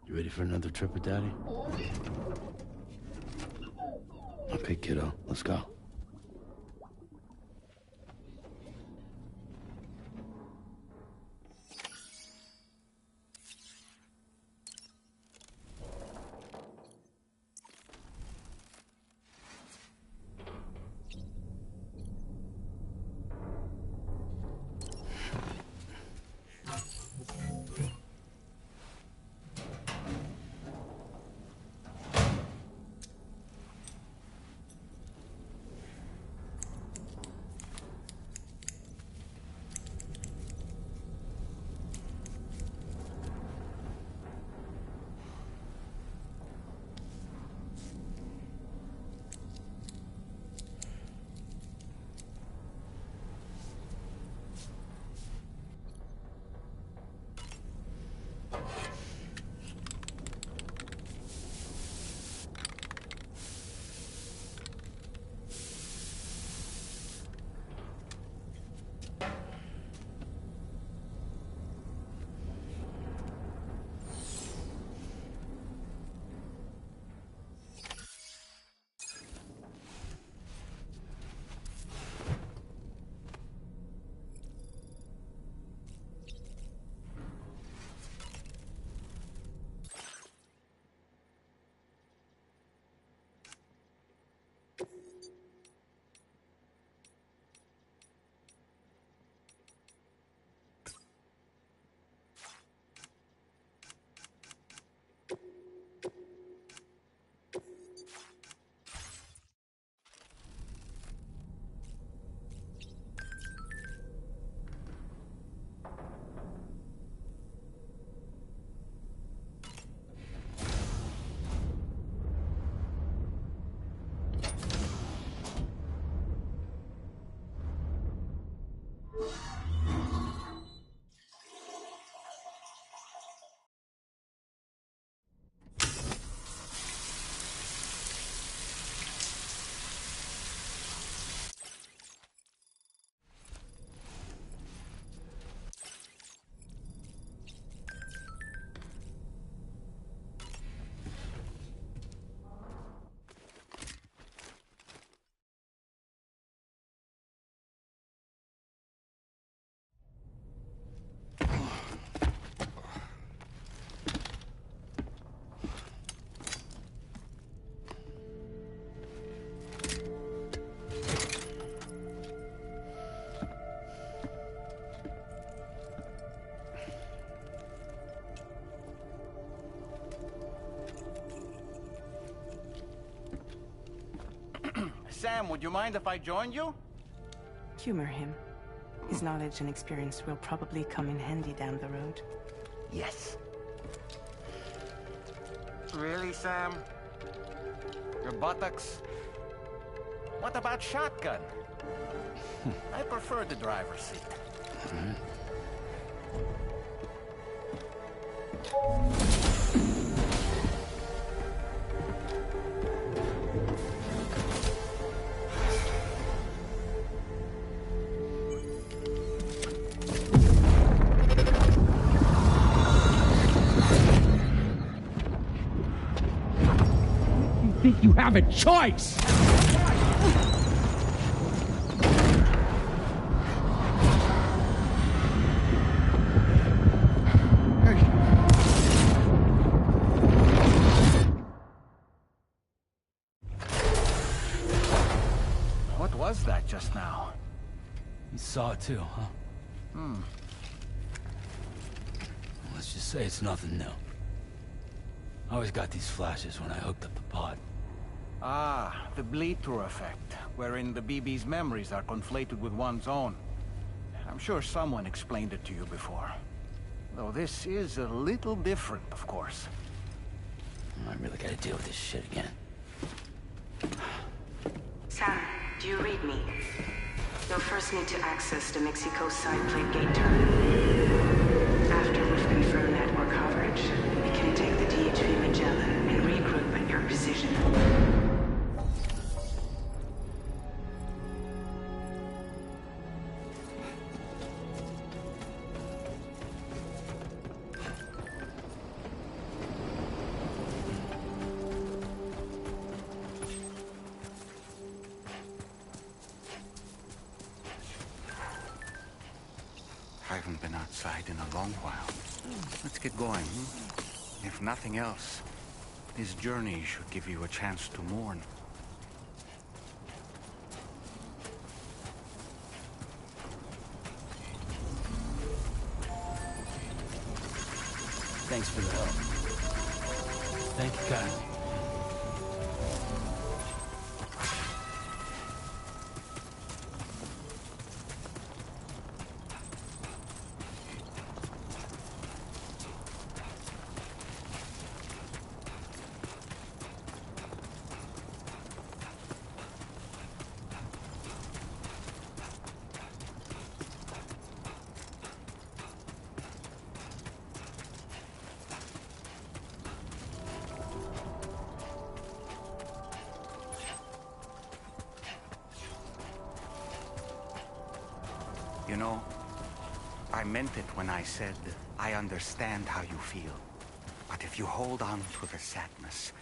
You ready for another trip with Daddy? Okay, kiddo, let's go. Sam, would you mind if I joined you? Humor him. His knowledge and experience will probably come in handy down the road. Yes. Really, Sam? Your buttocks? What about shotgun? I prefer the driver's seat. Think you have a choice? What was that just now? You saw it too, huh? Let's just say it's nothing new. I always got these flashes when I hooked up the pod. Ah, the bleed-through effect, wherein the BB's memories are conflated with one's own. I'm sure someone explained it to you before. Though this is a little different, of course. I really gotta deal with this shit again. Sam, do you read me? You'll first need to access the Mexico side plate gate terminal. After we've confirmed network coverage, we can take the DHV Magellan and regroup at your position. I haven't been outside in a long while. Let's get going. If nothing else, this journey should give you a chance to mourn. Thanks for the help. Thank you, Kyle. You know, I meant it when I said, I understand how you feel. But if you hold on to the sadness,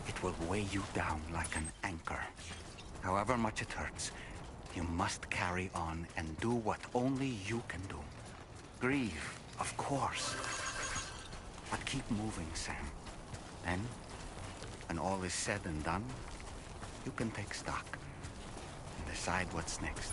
it will weigh you down like an anchor. However much it hurts, you must carry on and do what only you can do. Grieve, of course. But keep moving, Sam. Then, when all is said and done, you can take stock and decide what's next.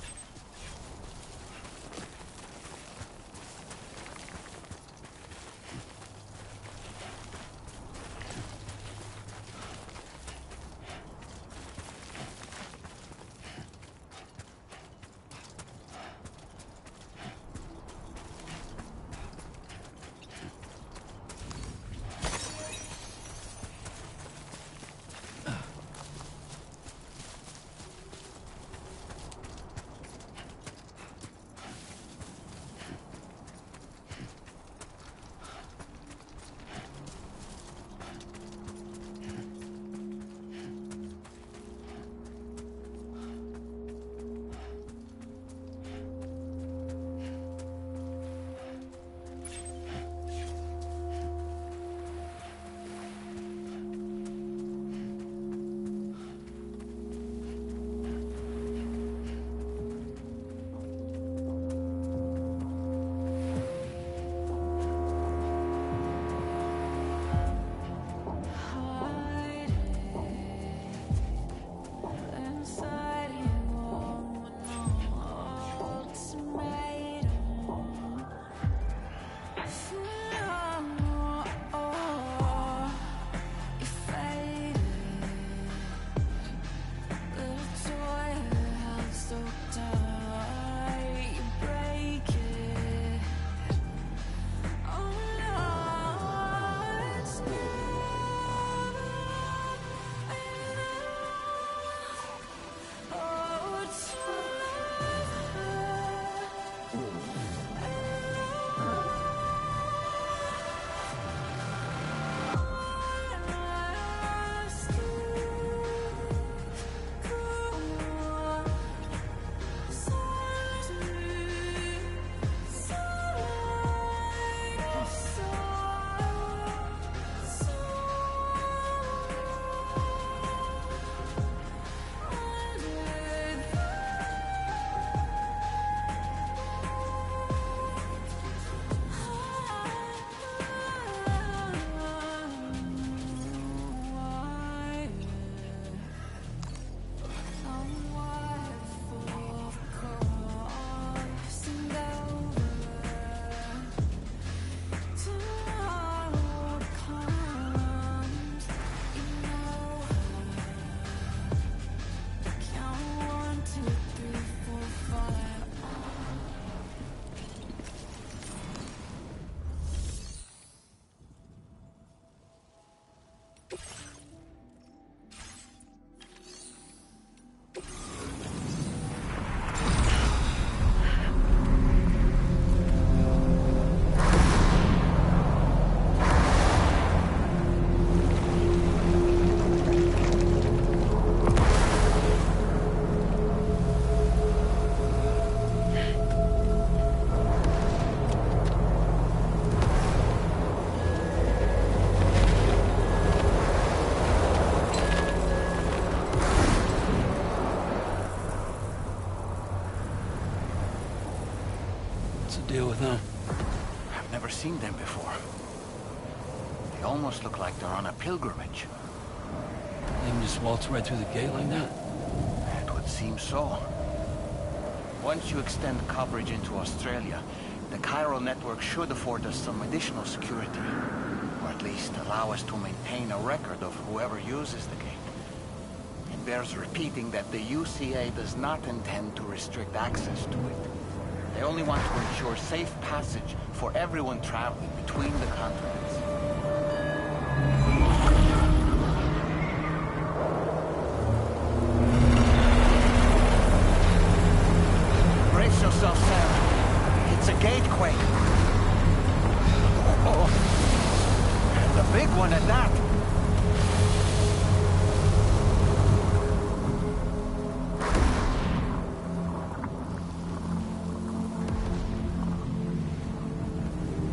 deal with them? I've never seen them before. They almost look like they're on a pilgrimage. They can just waltz right through the gate like that? It would seem so. Once you extend coverage into Australia, the chiral network should afford us some additional security. Or at least allow us to maintain a record of whoever uses the gate. It bears repeating that the UCA does not intend to restrict access to it. They only want to ensure safe passage for everyone traveling between the continents. Brace yourself, Sam. It's a gatequake. Oh, and a big one at that.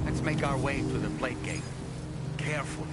Let's make our way to the plate gate. Carefully.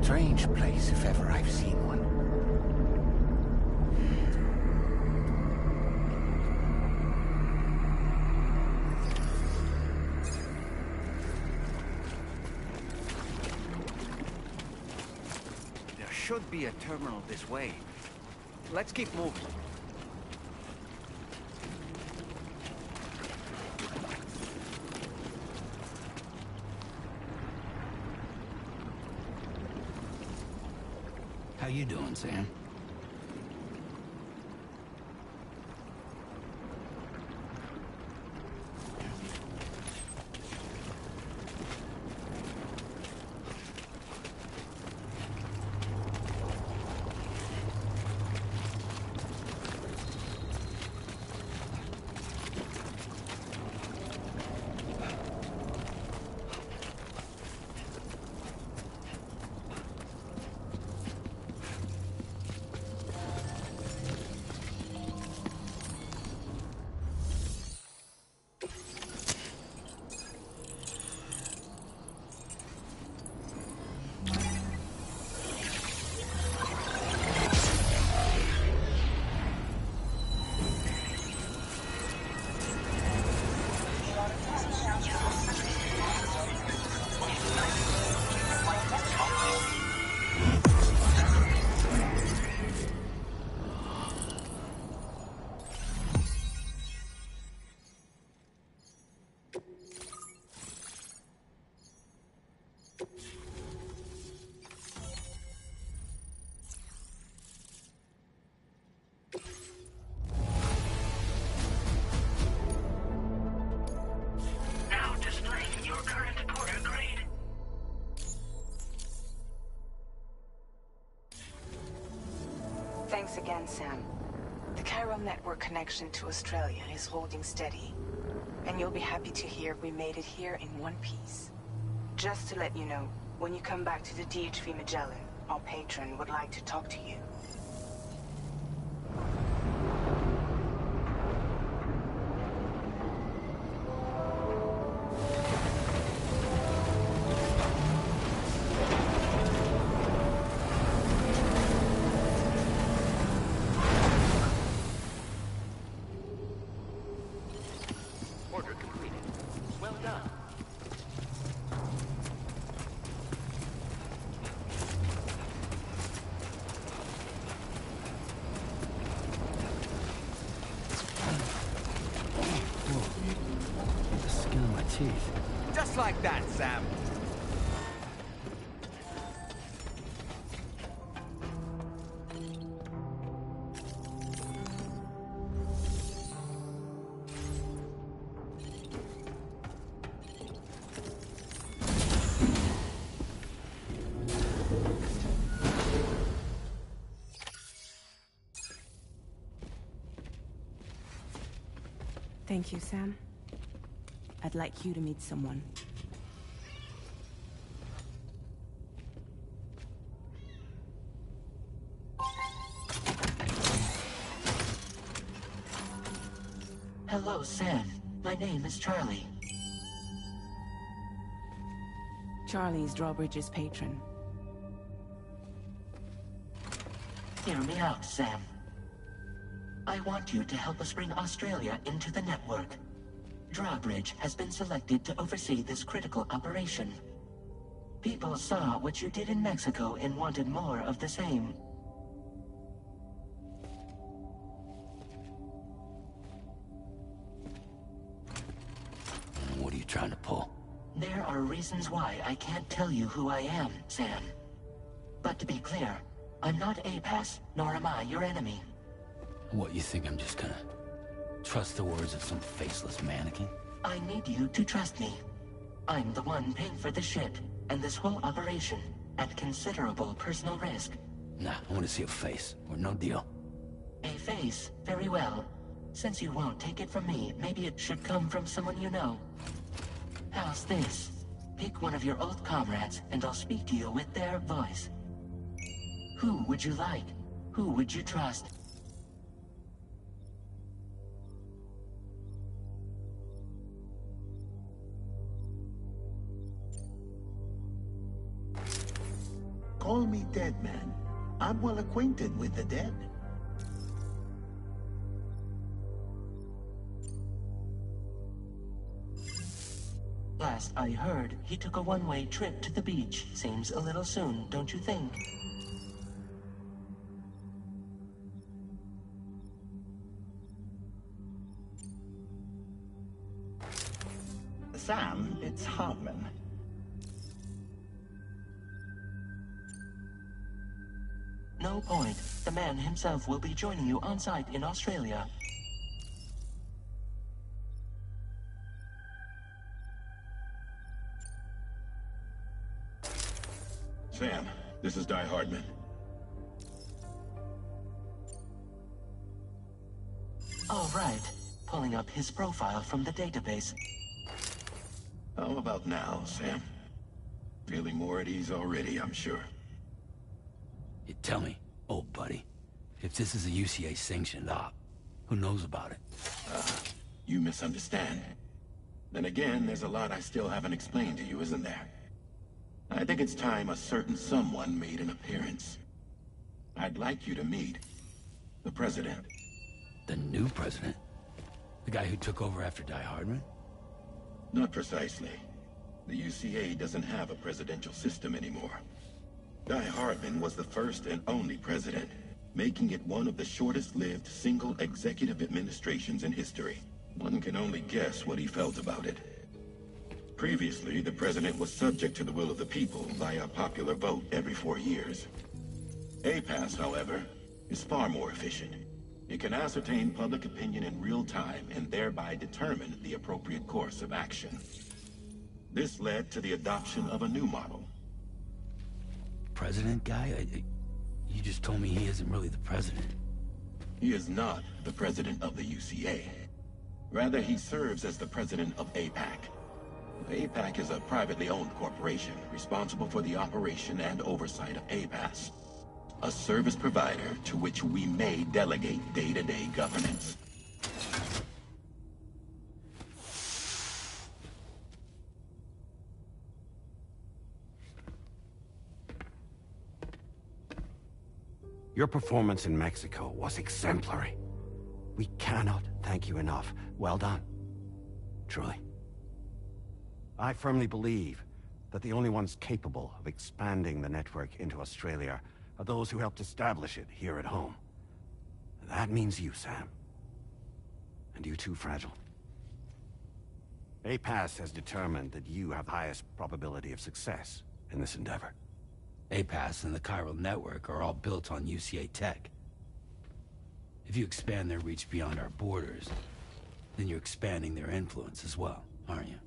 Strange place, if ever I've seen one. There should be a terminal this way. Let's keep moving. How you doing, Sam? on, Sam. The chiral network connection to Australia is holding steady. And you'll be happy to hear we made it here in one piece. Just to let you know, when you come back to the DHV Magellan, our patron would like to talk to you. Order completed. Well done. The skin of my teeth. Just like that, Sam. Thank you, Sam. I'd like you to meet someone. Hello, Sam. My name is Charlie. Charlie's Drawbridge's patron. Hear me out, Sam. I want you to help us bring Australia into the network. Drawbridge has been selected to oversee this critical operation. People saw what you did in Mexico and wanted more of the same. What are you trying to pull? There are reasons why I can't tell you who I am, Sam. But to be clear, I'm not APAS, nor am I your enemy. What, you think I'm just gonna trust the words of some faceless mannequin? I need you to trust me. I'm the one paying for the ship, and this whole operation, at considerable personal risk. Nah, I want to see a face, or no deal. A face? Very well. Since you won't take it from me, maybe it should come from someone you know. How's this? Pick one of your old comrades, and I'll speak to you with their voice. Who would you like? Who would you trust? Call me dead, man. I'm well acquainted with the dead. Last I heard, he took a one-way trip to the beach. Seems a little soon, don't you think? Sam, it's Hartman. No point. The man himself will be joining you on site in Australia. Sam, this is Di Hardman. All right. Pulling up his profile from the database. How about now, Sam? Feeling more at ease already, I'm sure. You tell me, old buddy, if this is a UCA-sanctioned op, who knows about it? You misunderstand. Then again, there's a lot I still haven't explained to you, isn't there? I think it's time a certain someone made an appearance. I'd like you to meet the President. The new president? The guy who took over after Di Hardman? Not precisely. The UCA doesn't have a presidential system anymore. Di Hardman was the first and only president, making it one of the shortest-lived single executive administrations in history. One can only guess what he felt about it. Previously, the president was subject to the will of the people via popular vote every 4 years. APAS, however, is far more efficient. It can ascertain public opinion in real time and thereby determine the appropriate course of action. This led to the adoption of a new model. President guy? You just told me he isn't really the president. He is not the president of the UCA. Rather, he serves as the president of APAC. APAC is a privately owned corporation responsible for the operation and oversight of APAS, a service provider to which we may delegate day-to-day governance. Your performance in Mexico was exemplary. We cannot thank you enough. Well done. Truly. I firmly believe that the only ones capable of expanding the network into Australia are those who helped establish it here at home. That means you, Sam. And you too, Fragile. APAS has determined that you have the highest probability of success in this endeavor. APAS and the chiral network are all built on UCA tech. If you expand their reach beyond our borders, then you're expanding their influence as well, aren't you?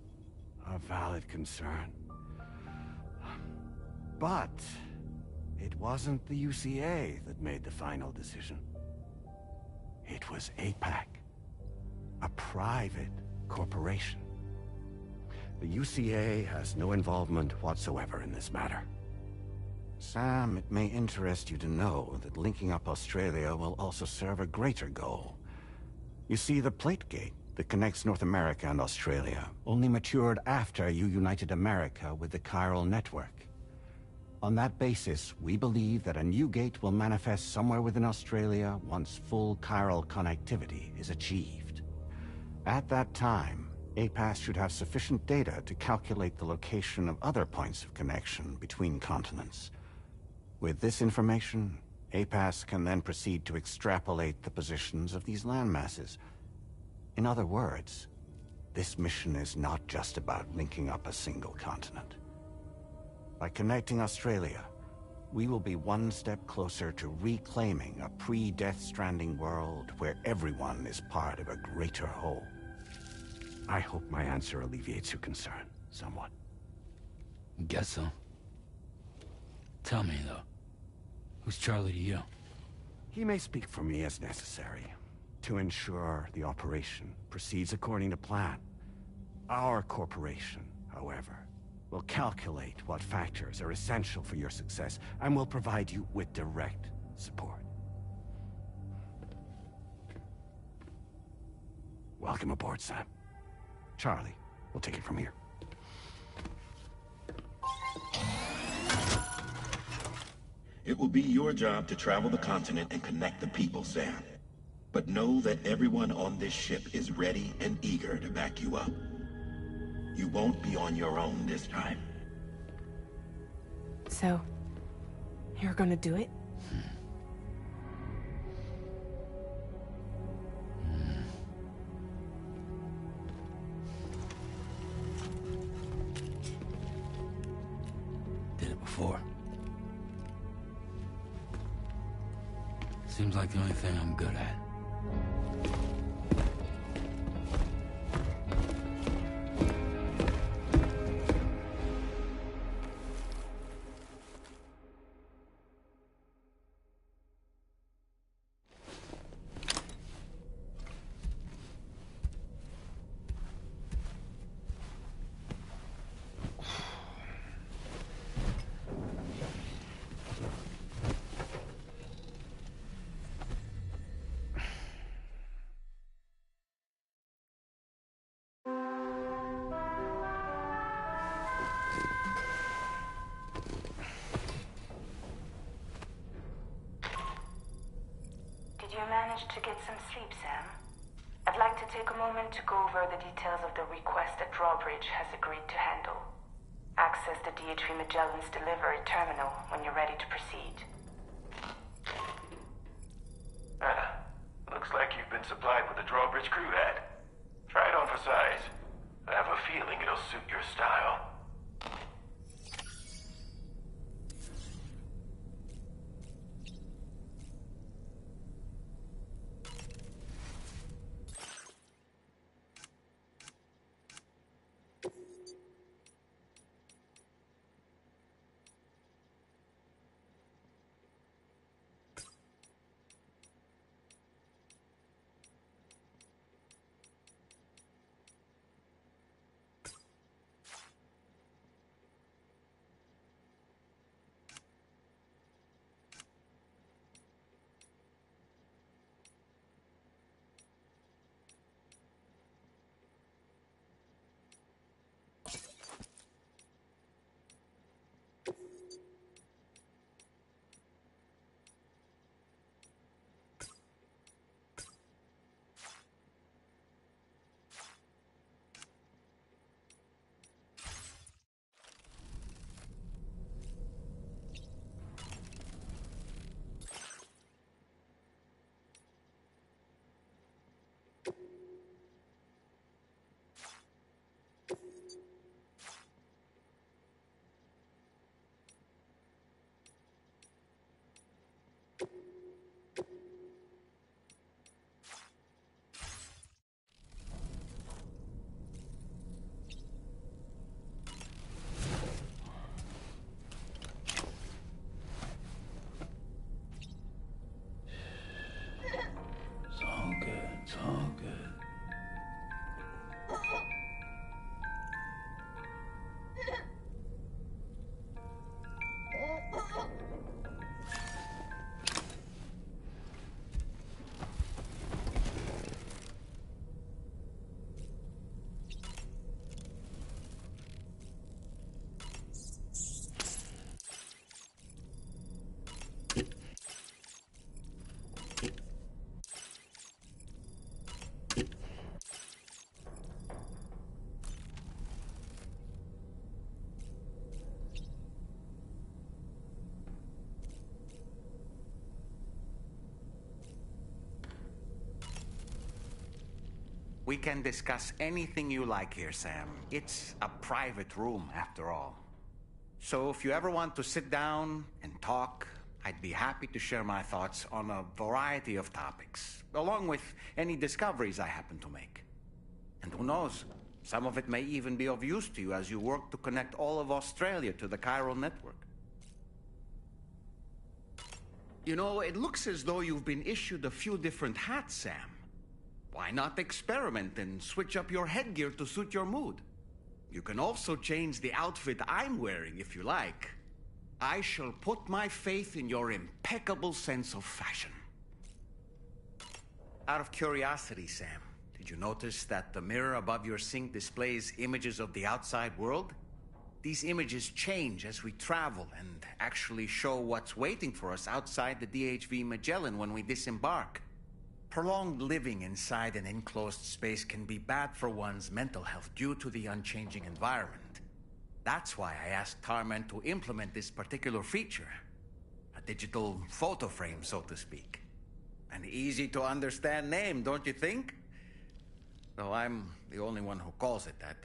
A valid concern. But it wasn't the UCA that made the final decision. It was APAC, a private corporation. The UCA has no involvement whatsoever in this matter. Sam, it may interest you to know that linking up Australia will also serve a greater goal. You see, the plate gate that connects North America and Australia only matured after you united America with the chiral network. On that basis, we believe that a new gate will manifest somewhere within Australia once full chiral connectivity is achieved. At that time, APAS should have sufficient data to calculate the location of other points of connection between continents. With this information, APAS can then proceed to extrapolate the positions of these landmasses. In other words, this mission is not just about linking up a single continent. By connecting Australia, we will be one step closer to reclaiming a pre-Death Stranding world where everyone is part of a greater whole. I hope my answer alleviates your concern somewhat. Guess so. Tell me, though. Who's Charlie to you? He may speak for me as necessary, to ensure the operation proceeds according to plan. Our corporation, however, will calculate what factors are essential for your success, and will provide you with direct support. Welcome aboard, Sam. Charlie, we'll take it from here. It will be your job to travel the continent and connect the people, Sam. But know that everyone on this ship is ready and eager to back you up. You won't be on your own this time. So, you're gonna do it? Did it before. Seems like the only thing I'm good at. Did you manage to get some sleep, Sam? I'd like to take a moment to go over the details of the request that Drawbridge has agreed to handle. Access the DHV Magellan's delivery terminal when you're ready to proceed. Looks like you've been supplied with a Drawbridge crew hat. Try it on for size. I have a feeling it'll suit your style. We can discuss anything you like here, Sam. It's a private room, after all. So if you ever want to sit down and talk, I'd be happy to share my thoughts on a variety of topics, along with any discoveries I happen to make. And who knows, some of it may even be of use to you as you work to connect all of Australia to the chiral network. You know, it looks as though you've been issued a few different hats, Sam. Why not experiment and switch up your headgear to suit your mood? You can also change the outfit I'm wearing if you like. I shall put my faith in your impeccable sense of fashion. Out of curiosity, Sam, did you notice that the mirror above your sink displays images of the outside world? These images change as we travel and actually show what's waiting for us outside the DHV Magellan when we disembark. Prolonged living inside an enclosed space can be bad for one's mental health due to the unchanging environment. That's why I asked Tarman to implement this particular feature. A digital photo frame, so to speak. An easy-to-understand name, don't you think? Though I'm the only one who calls it that.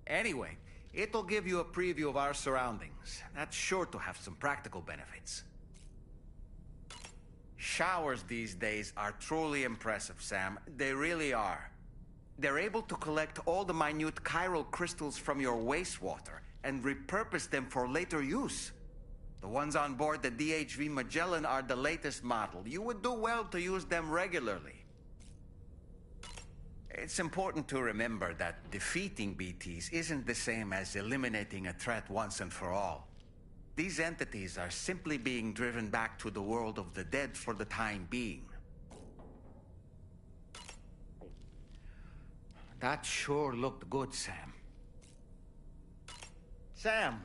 Anyway, it'll give you a preview of our surroundings. That's sure to have some practical benefits. Showers these days are truly impressive, Sam. They really are. They're able to collect all the minute chiral crystals from your wastewater and repurpose them for later use. The ones on board the DHV Magellan are the latest model. You would do well to use them regularly. It's important to remember that defeating BTs isn't the same as eliminating a threat once and for all. These entities are simply being driven back to the world of the dead for the time being. That sure looked good, Sam. Sam,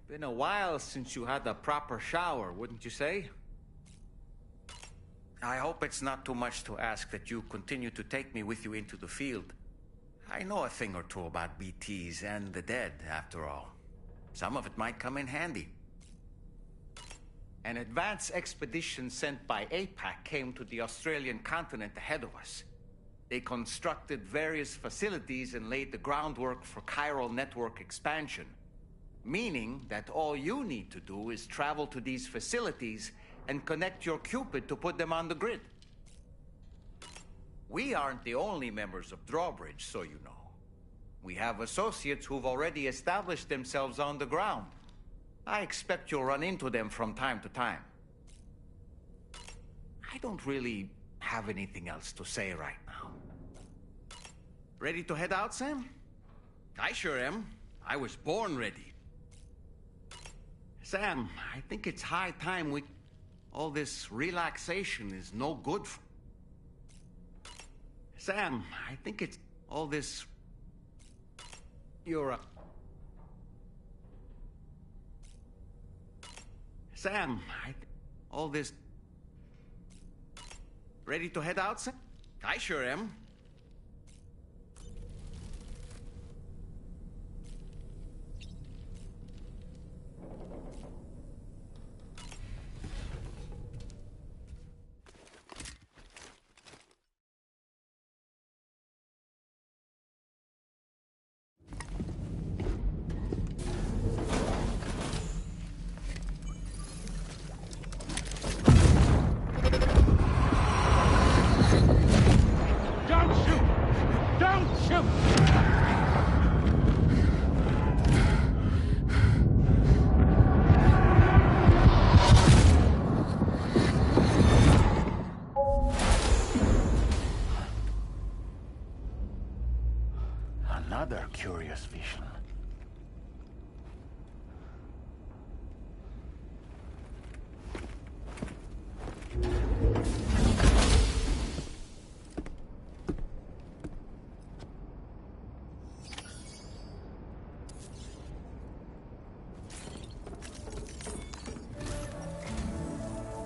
been a while since you had a proper shower, wouldn't you say? I hope it's not too much to ask that you continue to take me with you into the field. I know a thing or two about BTs and the dead, after all. Some of it might come in handy. An advance expedition sent by APAC came to the Australian continent ahead of us. They constructed various facilities and laid the groundwork for chiral network expansion, meaning that all you need to do is travel to these facilities and connect your Cupid to put them on the grid. We aren't the only members of Drawbridge, so you know. We have associates who've already established themselves on the ground. I expect you'll run into them from time to time. I don't really have anything else to say right now. Ready to head out, Sam? I sure am. I was born ready. Sam, I think it's high time we... All this relaxation is no good for... Sam, I think it's... All this... You're a... Sam, all this... Ready to head out, Sam? I sure am. Another curious vision.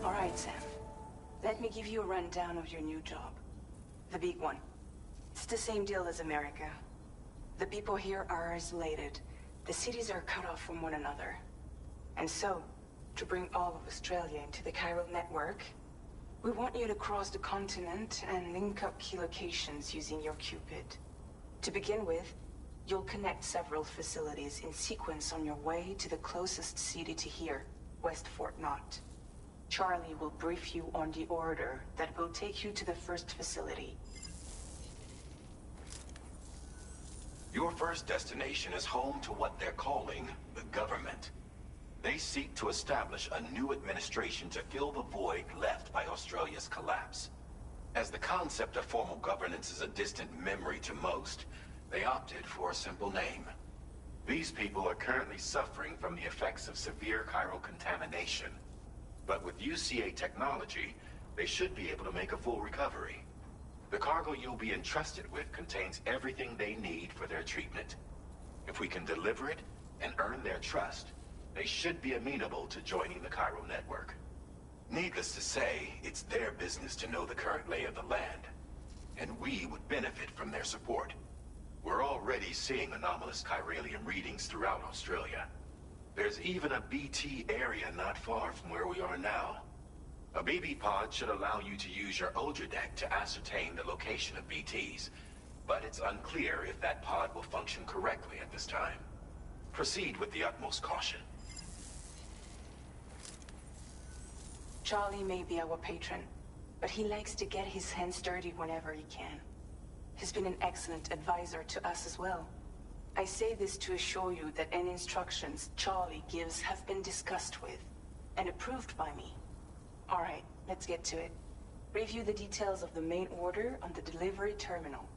All right, Sam. Let me give you a rundown of your new job. The big one. It's the same deal as America. The people here are isolated. The cities are cut off from one another. And so, to bring all of Australia into the chiral network, We want you to cross the continent and link up key locations using your Cupid. To begin with, you'll connect several facilities in sequence on your way to the closest city to here, West Fort Knott. Charlie will brief you on the order that will take you to the first facility. Your first destination is home to what they're calling the government. They seek to establish a new administration to fill the void left by Australia's collapse. As the concept of formal governance is a distant memory to most, they opted for a simple name. These people are currently suffering from the effects of severe chiral contamination. But with UCA technology, they should be able to make a full recovery. The cargo you'll be entrusted with contains everything they need for their treatment. If we can deliver it and earn their trust, they should be amenable to joining the chiral network. Needless to say, it's their business to know the current lay of the land, and we would benefit from their support. We're already seeing anomalous chiralium readings throughout Australia. There's even a BT area not far from where we are now. A BB pod should allow you to use your Ultra deck to ascertain the location of BTs, but it's unclear if that pod will function correctly at this time. Proceed with the utmost caution. Charlie may be our patron, but he likes to get his hands dirty whenever he can. He's been an excellent advisor to us as well. I say this to assure you that any instructions Charlie gives have been discussed with and approved by me. All right, let's get to it. Review the details of the main order on the delivery terminal.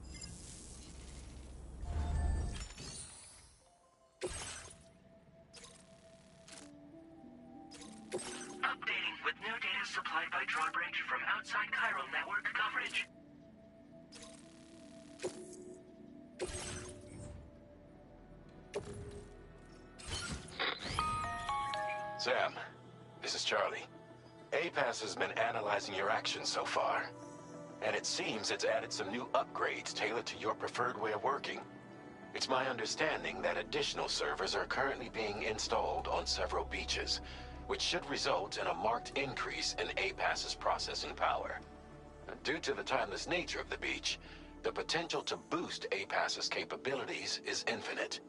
Updating with new data supplied by Drawbridge from outside chiral network coverage. Sam, this is Charlie. APAS has been analyzing your actions so far, and it seems it's added some new upgrades tailored to your preferred way of working. It's my understanding that additional servers are currently being installed on several beaches, which should result in a marked increase in APAS's processing power. Due to the timeless nature of the beach, the potential to boost APAS's capabilities is infinite.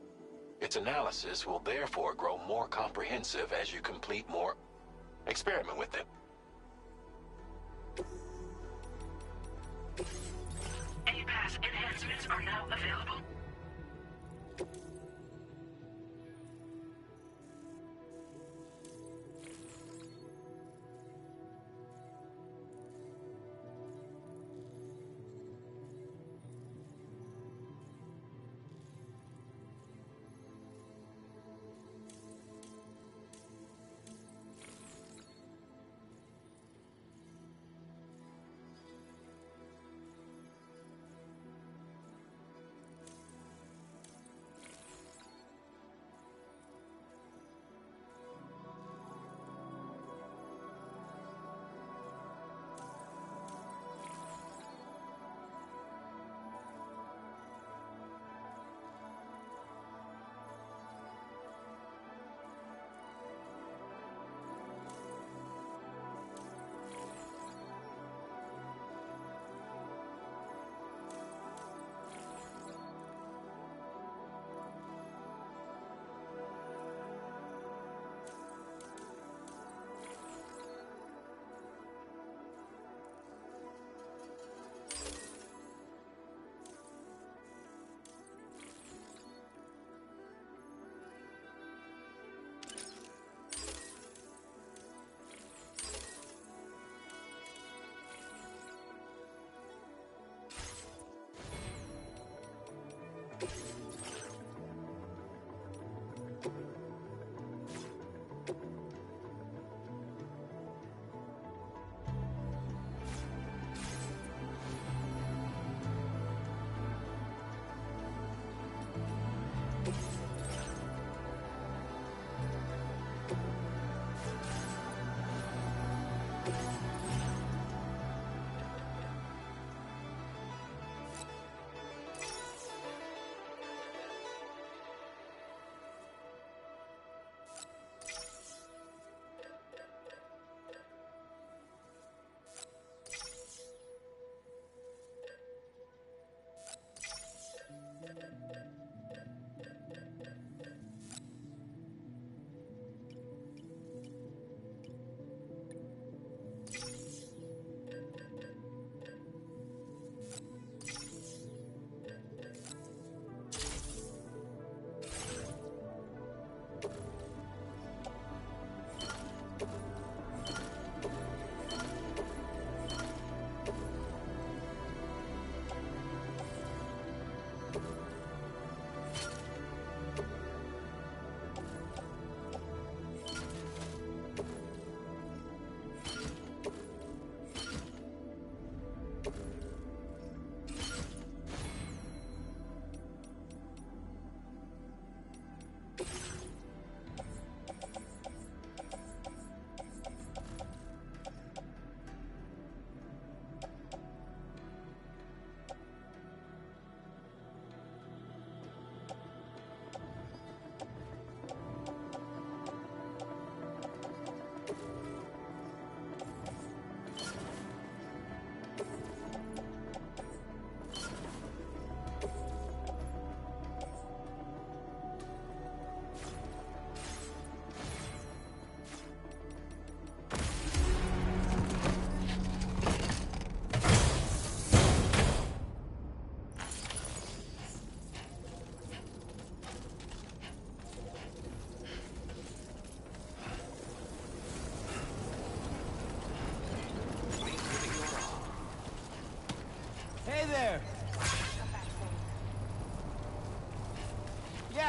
Its analysis will therefore grow more comprehensive as you complete more. Experiment with it. APAS enhancements are now available.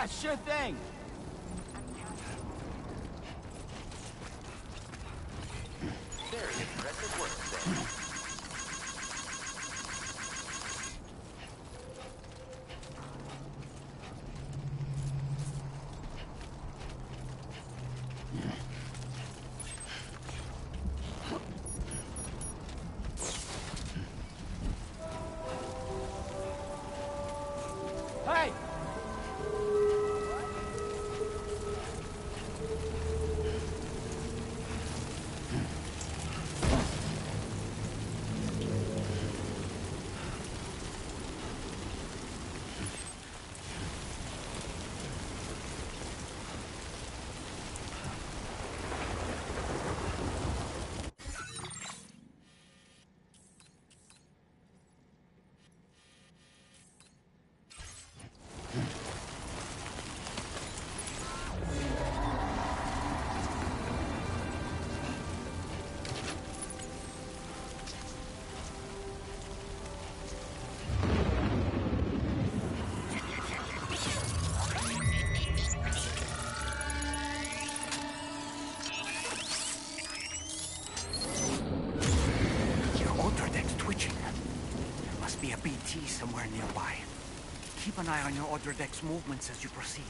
Yeah, sure thing. Very impressive work, Sam. Hey! A BT somewhere nearby. Keep an eye on your order deck's movements as you proceed.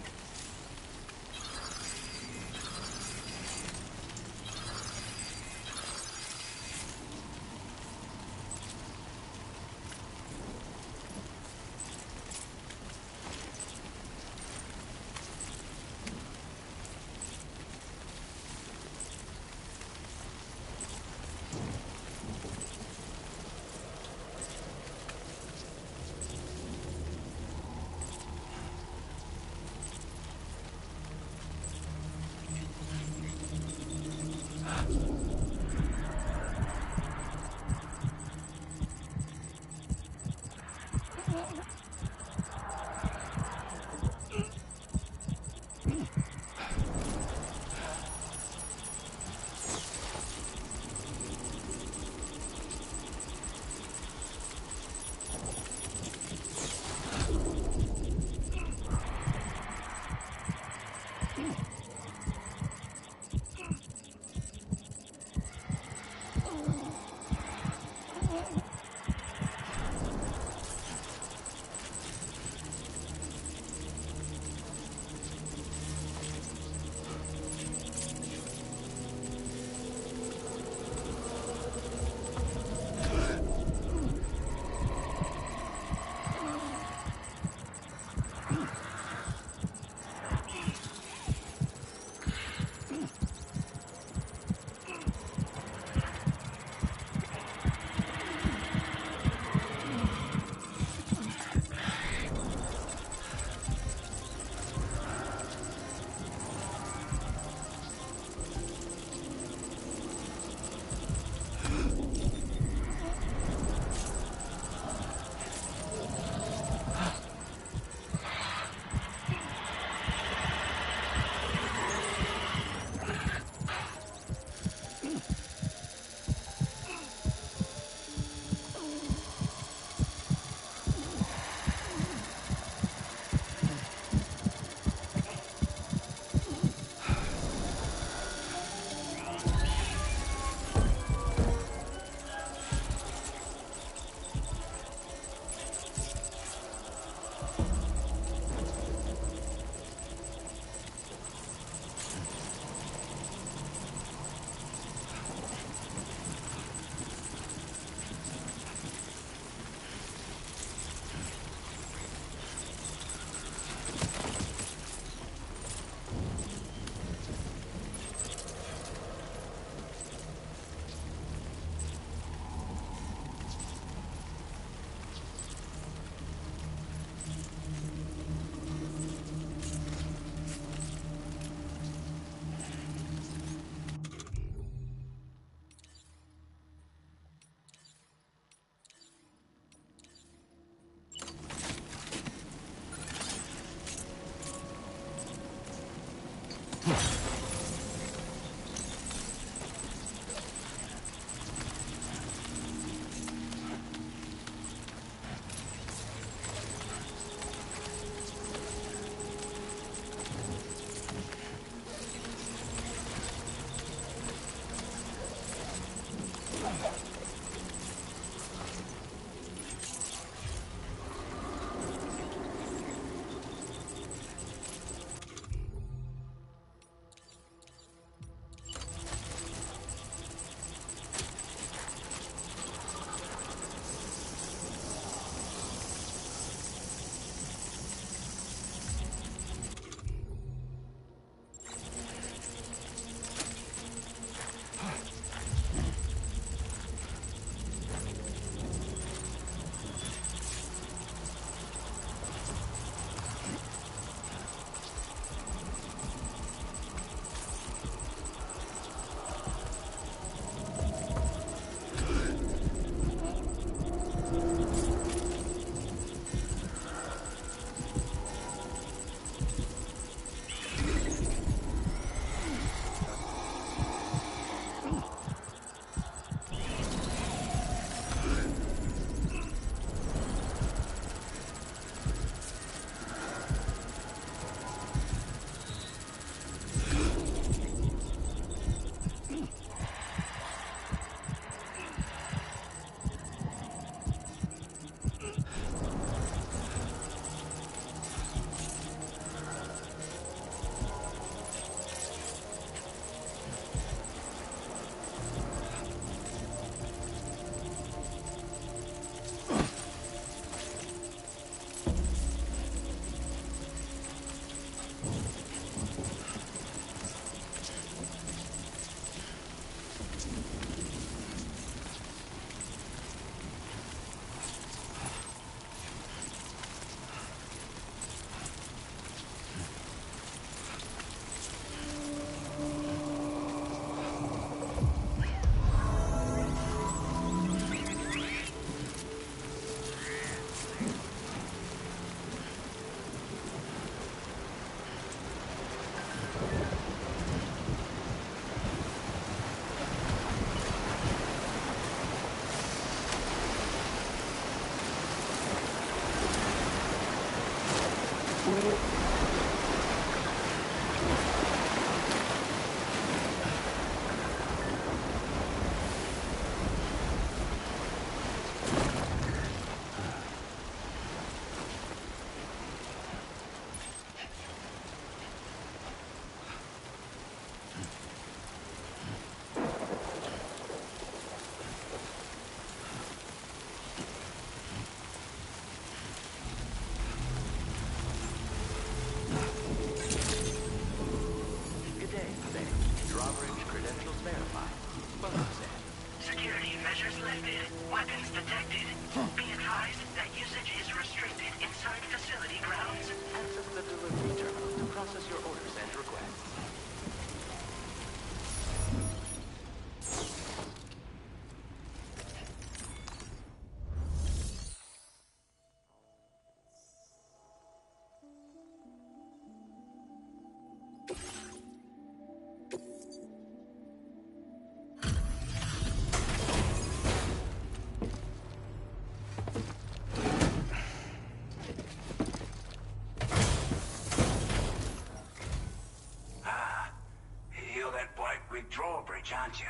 Drawbridge, aren't you?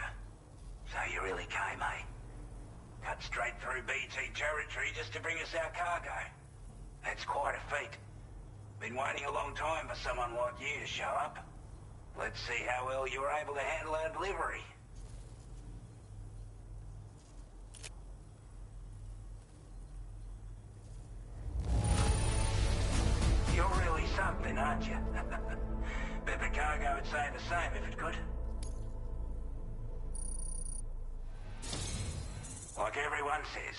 So you really came, eh? Cut straight through BT territory just to bring us our cargo. That's quite a feat. Been waiting a long time for someone like you to show up. Let's see how well you were able to handle our delivery. You're really something, aren't you? Bet the cargo would say the same if it could. Like everyone says,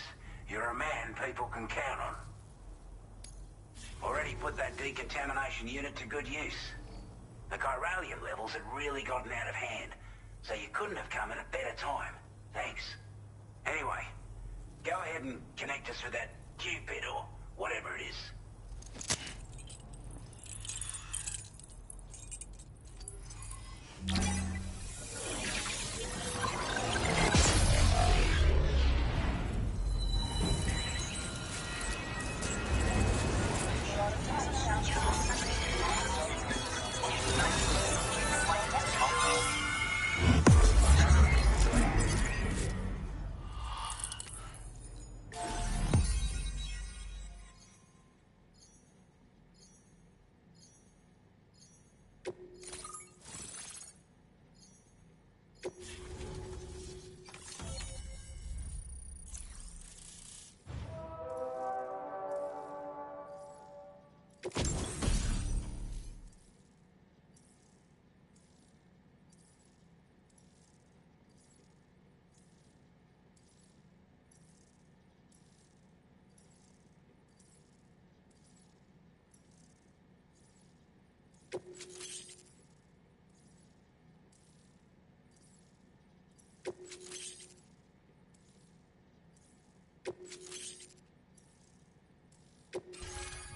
you're a man people can count on. Already put that decontamination unit to good use. The chiralium levels had really gotten out of hand, so you couldn't have come at a better time. Thanks. Anyway, go ahead and connect us with that Cupid or whatever it is.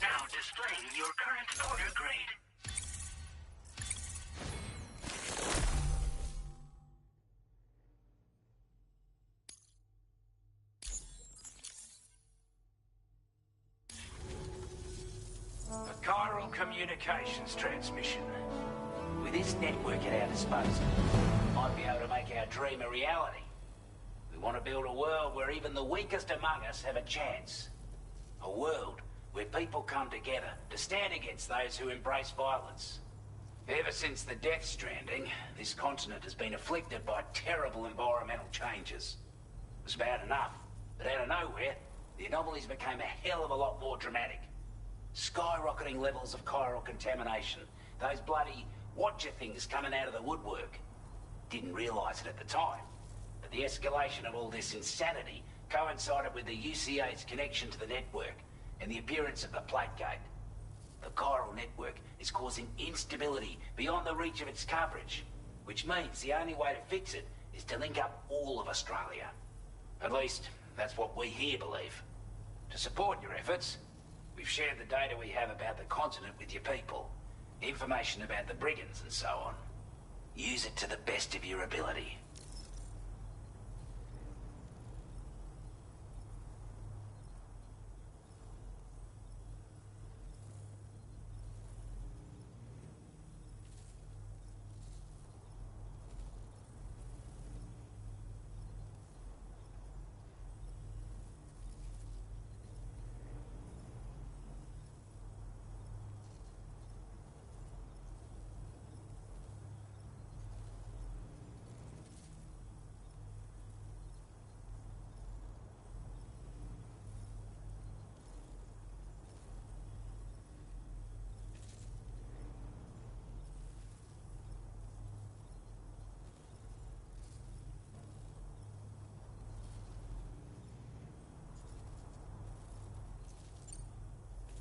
Now displaying your current order grade. A chiral communications transmission. With this network at our disposal, we might be able to make our dream a reality. We want to build a world where even the weakest among us have a chance. A world where people come together to stand against those who embrace violence. Ever since the Death Stranding, this continent has been afflicted by terrible environmental changes. It was bad enough, but out of nowhere, the anomalies became a hell of a lot more dramatic. Skyrocketing levels of chiral contamination. Those bloody watcher things coming out of the woodwork. Didn't realize it at the time, but the escalation of all this insanity coincided with the UCA's connection to the network and the appearance of the plate gate. The chiral network is causing instability beyond the reach of its coverage, which means the only way to fix it is to link up all of Australia. At least, that's what we here believe. To support your efforts, we've shared the data we have about the continent with your people, information about the brigands and so on. Use it to the best of your ability.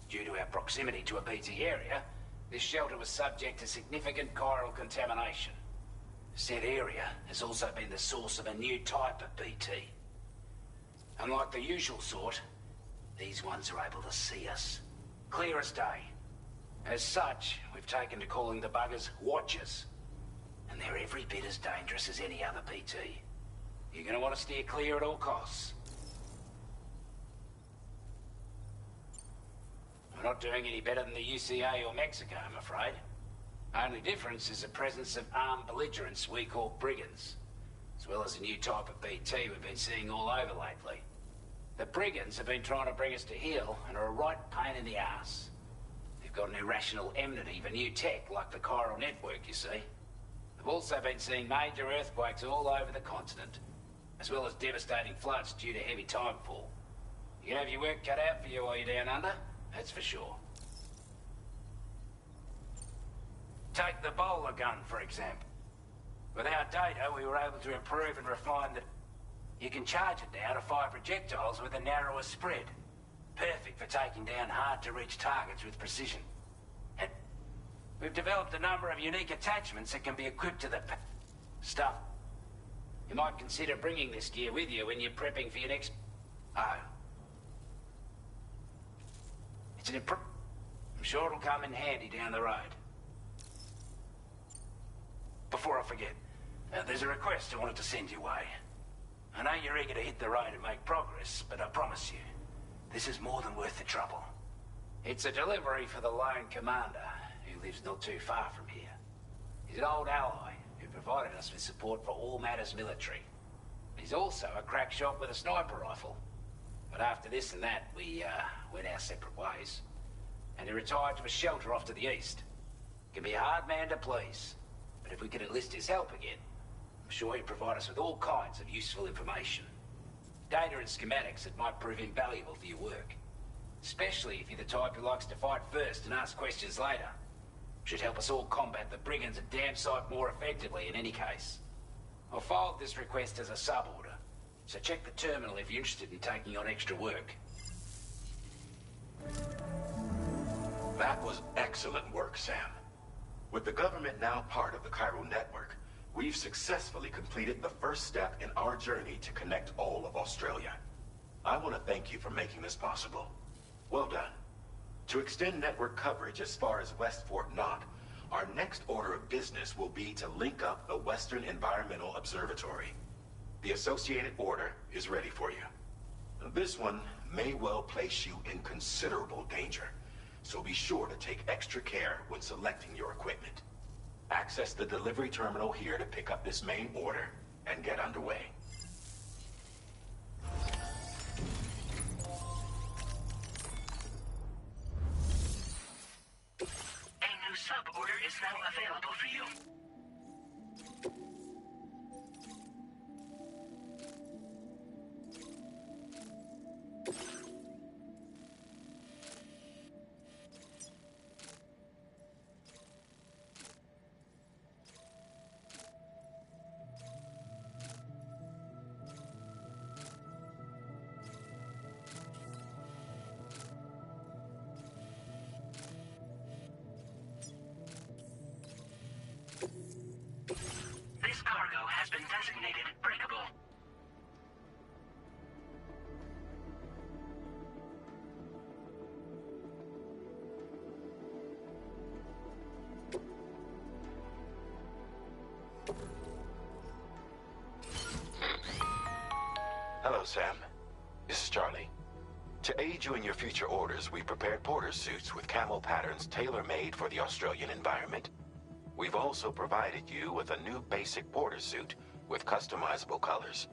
Due to our proximity to a BT area, this shelter was subject to significant chiral contamination. Said area has also been the source of a new type of BT. Unlike the usual sort, these ones are able to see us. Clear as day. As such, we've taken to calling the buggers Watchers. And they're every bit as dangerous as any other BT. You're gonna want to steer clear at all costs. We're not doing any better than the UCA or Mexico, I'm afraid. Only difference is the presence of armed belligerents we call brigands, as well as a new type of BT we've been seeing all over lately. The brigands have been trying to bring us to heel and are a right pain in the ass. They've got an irrational enmity for new tech like the chiral network, you see. They've also been seeing major earthquakes all over the continent, as well as devastating floods due to heavy timefall. You can have your work cut out for you while you're down under, that's for sure. Take the bowler gun, for example. With our data, we were able to improve and refine that you can charge it now to fire projectiles with a narrower spread. Perfect for taking down hard-to-reach targets with precision. And we've developed a number of unique attachments that can be equipped to the stuff. You might consider bringing this gear with you when you're prepping for your next... Oh. It's an I'm sure it'll come in handy down the road. Before I forget, there's a request I wanted to send your way. I know you're eager to hit the road and make progress, but I promise you, this is more than worth the trouble. It's a delivery for the lone commander, who lives not too far from here. He's an old ally who provided us with support for all matters military. He's also a crack shot with a sniper rifle. But after this and that, we went our separate ways. And he retired to a shelter off to the east. Can be a hard man to please, but if we could enlist his help again, I'm sure he'd provide us with all kinds of useful information. Data and schematics that might prove invaluable for your work. Especially if you're the type who likes to fight first and ask questions later. Should help us all combat the brigands a damn sight more effectively in any case. I'll filed this request as a sub-order, so check the terminal if you're interested in taking on extra work. That was excellent work, Sam. With the government now part of the chiral network, we've successfully completed the first step in our journey to connect all of Australia. I want to thank you for making this possible. Well done. To extend network coverage as far as West Fort Knott, our next order of business will be to link up the Western Environmental Observatory. The associated order is ready for you. This one may well place you in considerable danger, so be sure to take extra care when selecting your equipment. Access the delivery terminal here to pick up this main order and get underway. A new sub-order is now available for you. This cargo has been designated breakable. Hello, Sam. This is Charlie. To aid you in your future orders, we prepared porter suits with camo patterns tailor-made for the Australian environment. We've also provided you with a new basic porter suit with customizable colors.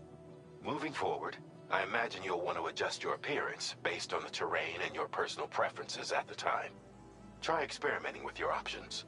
Moving forward, I imagine you'll want to adjust your appearance based on the terrain and your personal preferences at the time. Try experimenting with your options.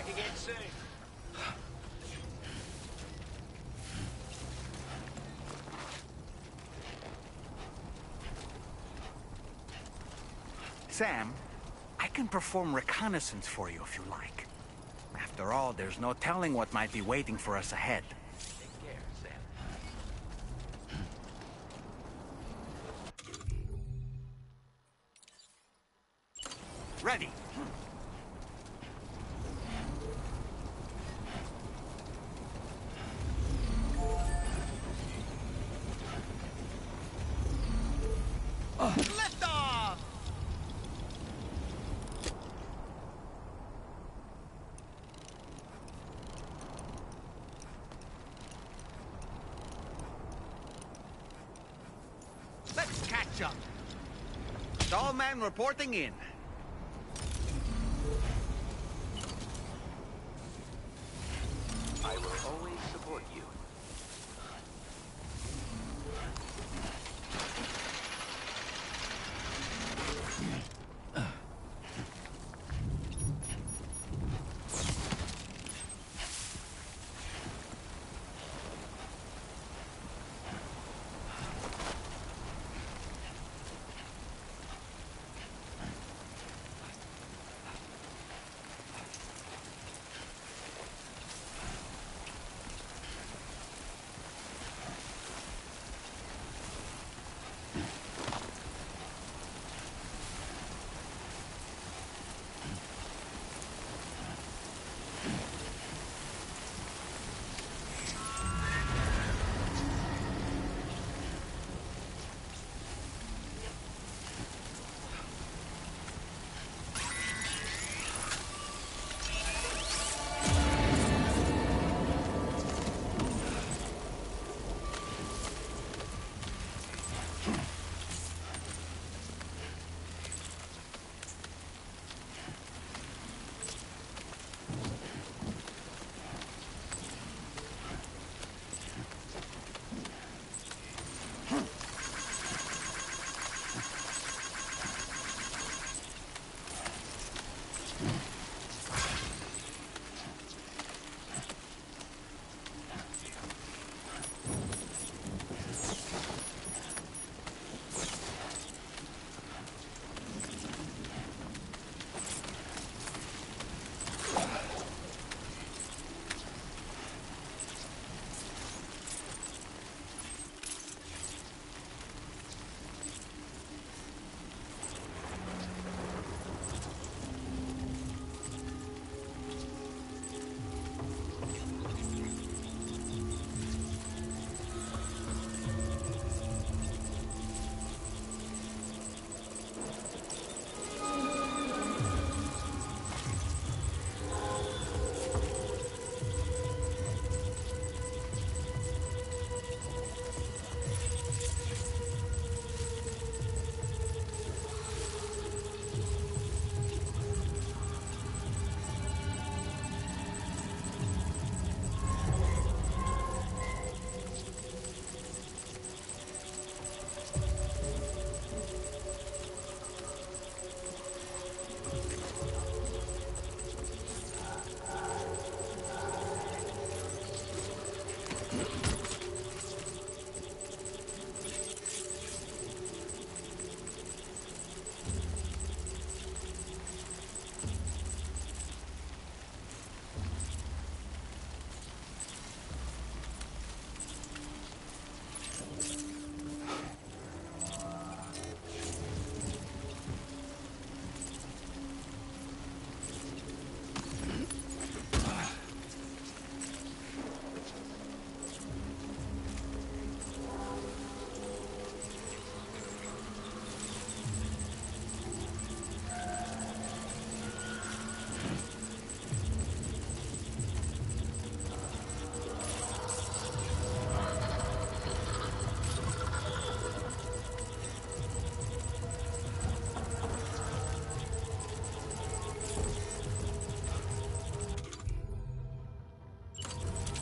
Back again soon. Sam, I can perform reconnaissance for you if you like. After all, there's no telling what might be waiting for us ahead. Take care, Sam. Ready. Lift off! Let's catch up. Stallman reporting in. I will always support you.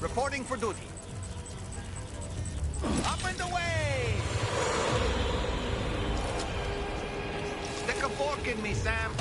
Reporting for duty. Up and away! Stick a fork in me, Sam.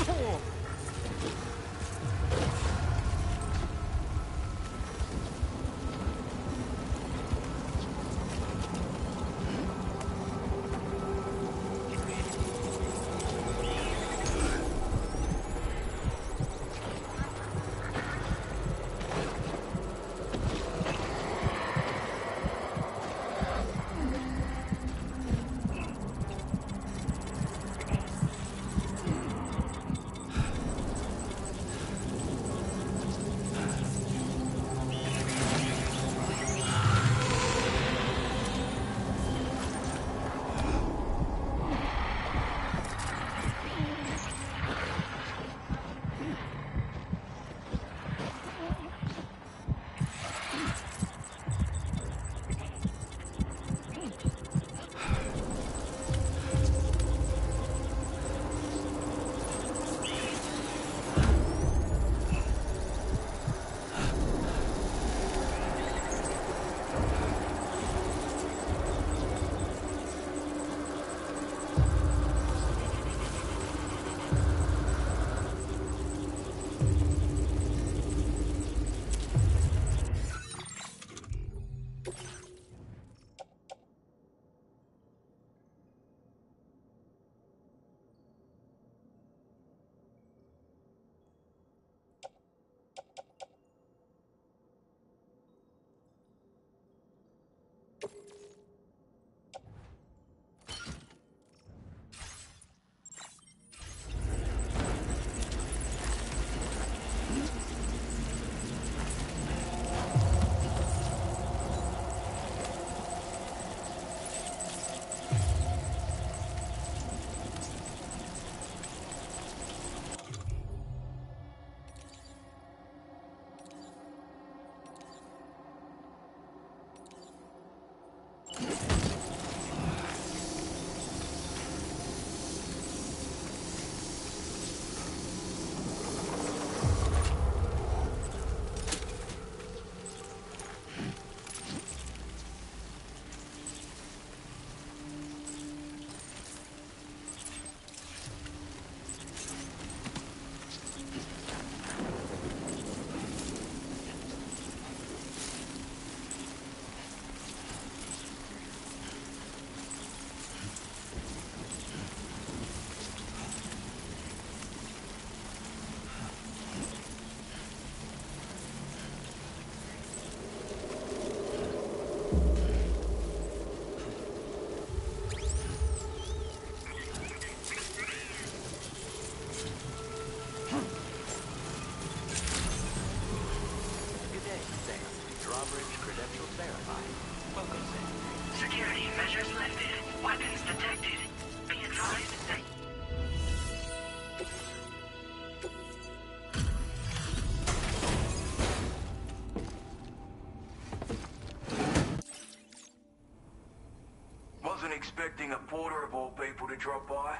expecting a porter of all people to drop by.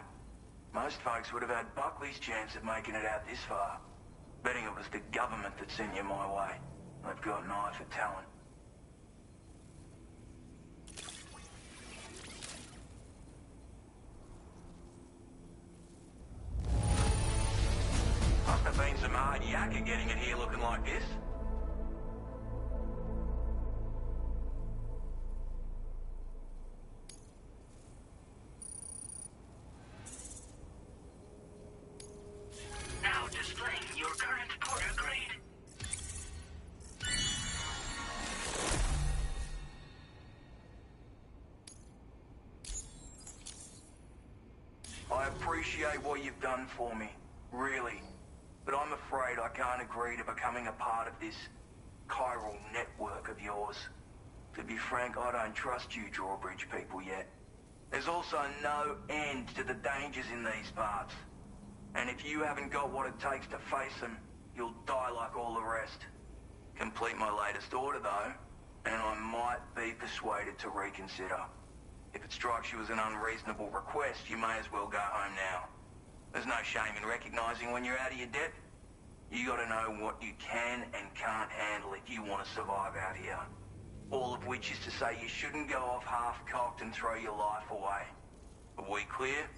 Most folks would have had Buckley's chance of making it out this far. Betting it was the government that sent you my way. They've got an eye for talent. Must have been some hard yakka getting it here looking like this. Now displaying your current porter grade. I appreciate what you've done for me, really. But I'm afraid I can't agree to becoming a part of this chiral network of yours. To be frank, I don't trust you drawbridge people yet. There's also no end to the dangers in these parts. And if you haven't got what it takes to face them, you'll die like all the rest. Complete my latest order, though, and I might be persuaded to reconsider. If it strikes you as an unreasonable request, you may as well go home now. There's no shame in recognizing when you're out of your depth. You gotta know what you can and can't handle if you want to survive out here. All of which is to say you shouldn't go off half-cocked and throw your life away. Are we clear?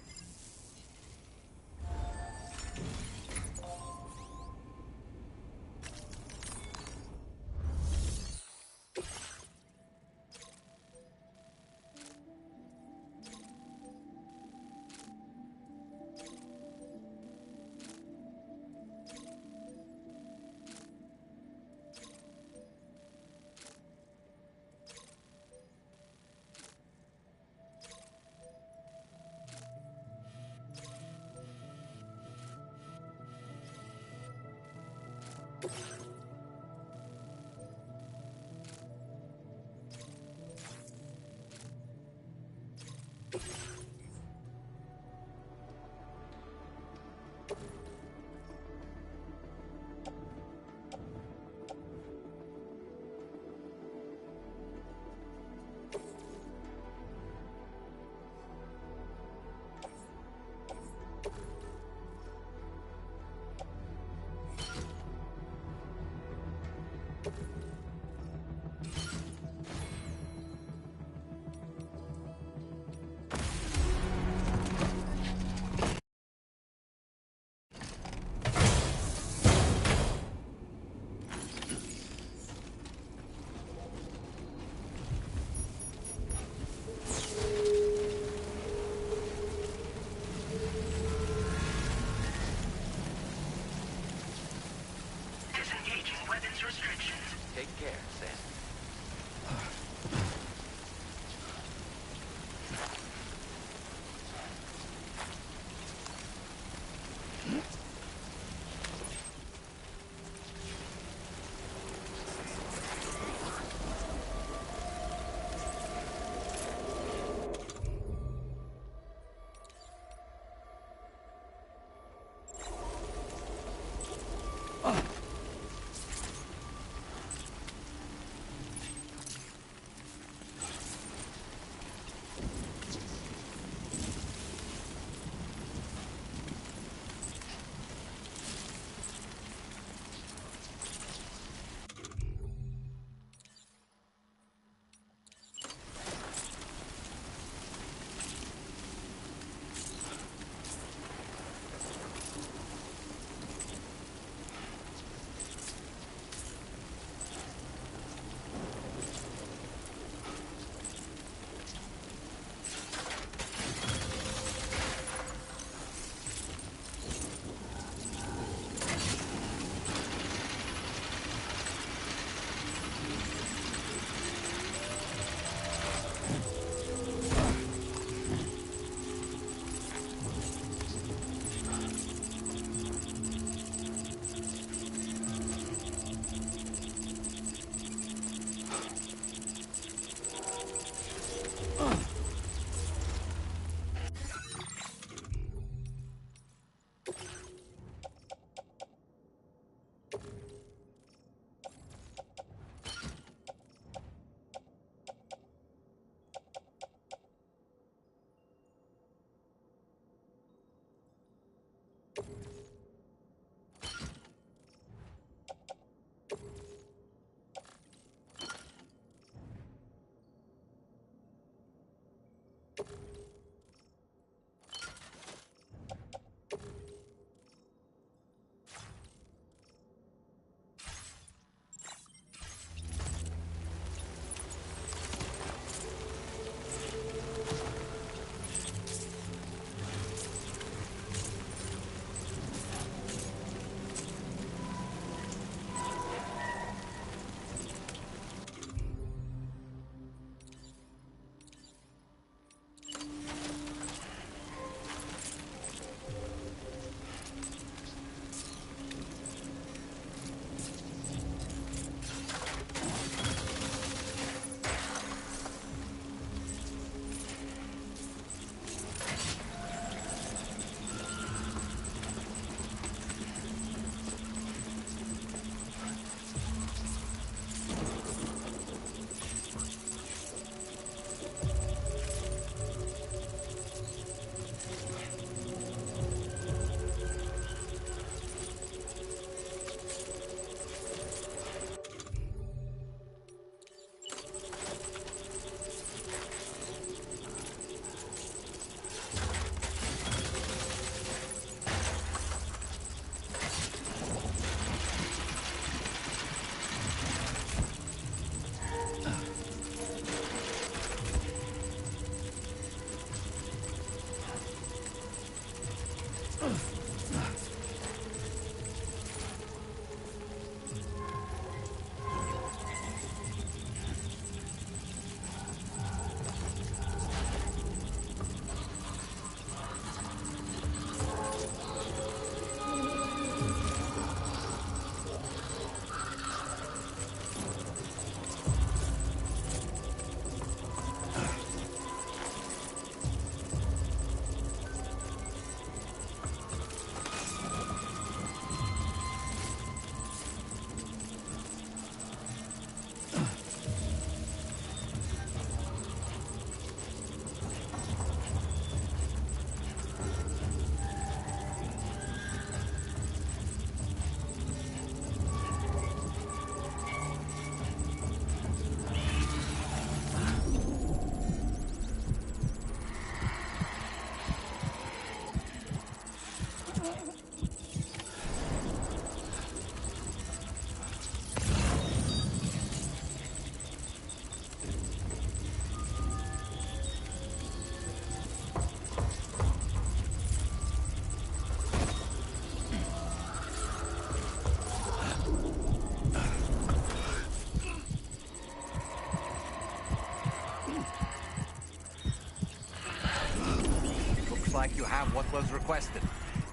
Like you have what was requested.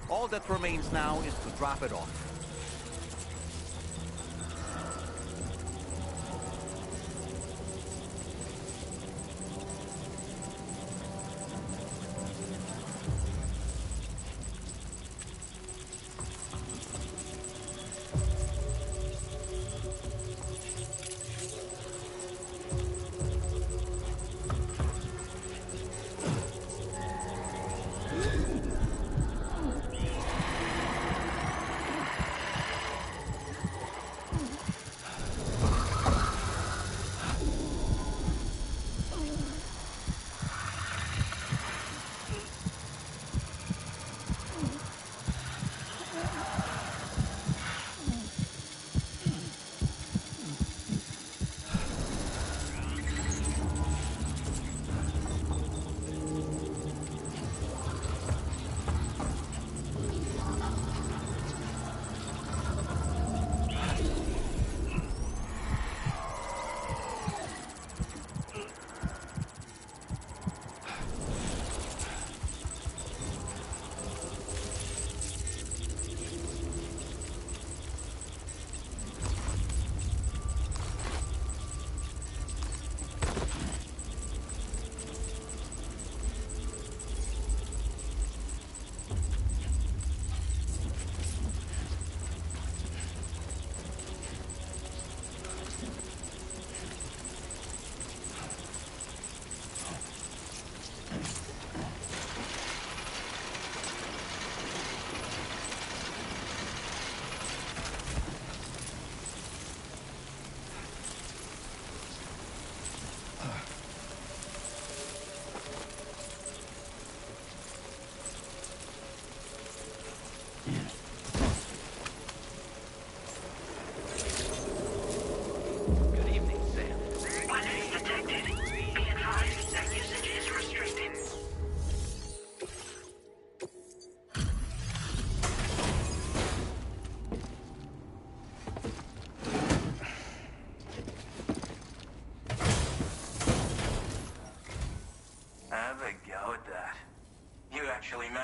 All that remains now is to drop it off.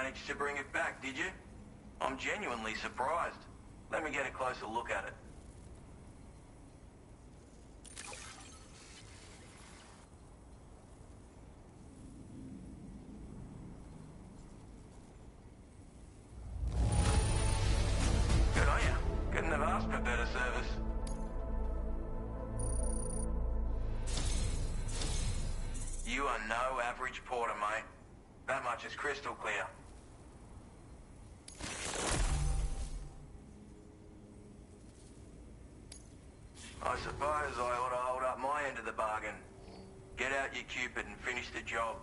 managed to bring it back, did you? I'm genuinely surprised. Let me get a closer look at it. Good on you. Couldn't have asked for better service. You are no average porter, mate. That much is crystal clear. I suppose I ought to hold up my end of the bargain. Get out your Cupid and finish the job.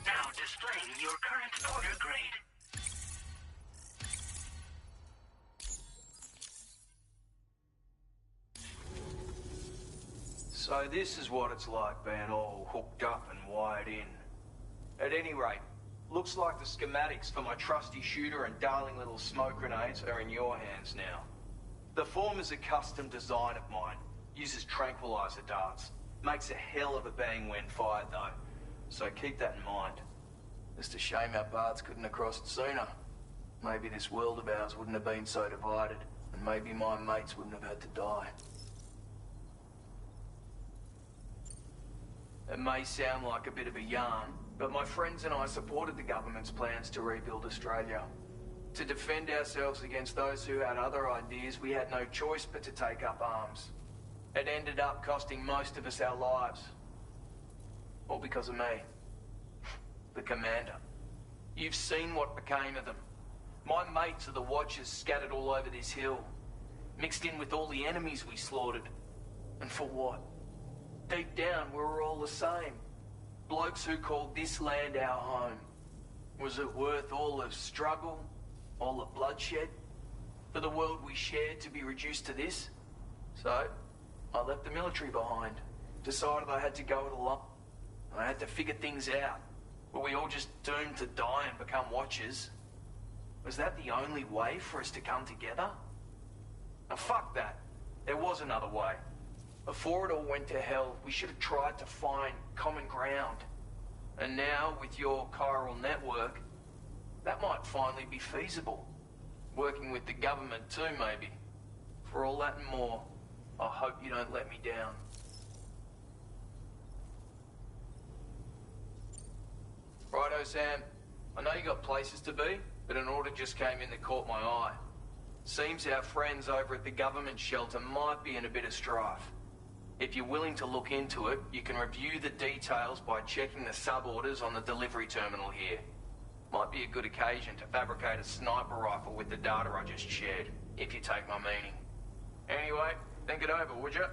Now displaying your current order grade. So this is what it's like being all hooked up and wired in. At any rate, looks like the schematics for my trusty shooter and darling little smoke grenades are in your hands now. The former's a custom design of mine. Uses tranquilizer darts. Makes a hell of a bang when fired though. So keep that in mind. Just a shame our paths couldn't have crossed sooner. Maybe this world of ours wouldn't have been so divided, and maybe my mates wouldn't have had to die. It may sound like a bit of a yarn, but my friends and I supported the government's plans to rebuild Australia. To defend ourselves against those who had other ideas, we had no choice but to take up arms. It ended up costing most of us our lives. All because of me. The commander. You've seen what became of them. My mates are the Watchers scattered all over this hill. Mixed in with all the enemies we slaughtered. And for what? Deep down, we were all the same. Blokes who called this land our home. Was it worth all the struggle, all the bloodshed, for the world we shared to be reduced to this? So, I left the military behind. Decided I had to go it alone. I had to figure things out. Were we all just doomed to die and become Watchers? Was that the only way for us to come together? Now fuck that. There was another way. Before it all went to hell, we should have tried to find common ground. And now, with your chiral network, that might finally be feasible. Working with the government too, maybe. For all that and more, I hope you don't let me down. Righto, Sam. I know you got places to be, but an order just came in that caught my eye. Seems our friends over at the government shelter might be in a bit of strife. If you're willing to look into it, you can review the details by checking the sub-orders on the delivery terminal here. Might be a good occasion to fabricate a sniper rifle with the data I just shared, if you take my meaning. Anyway, think it over, would you?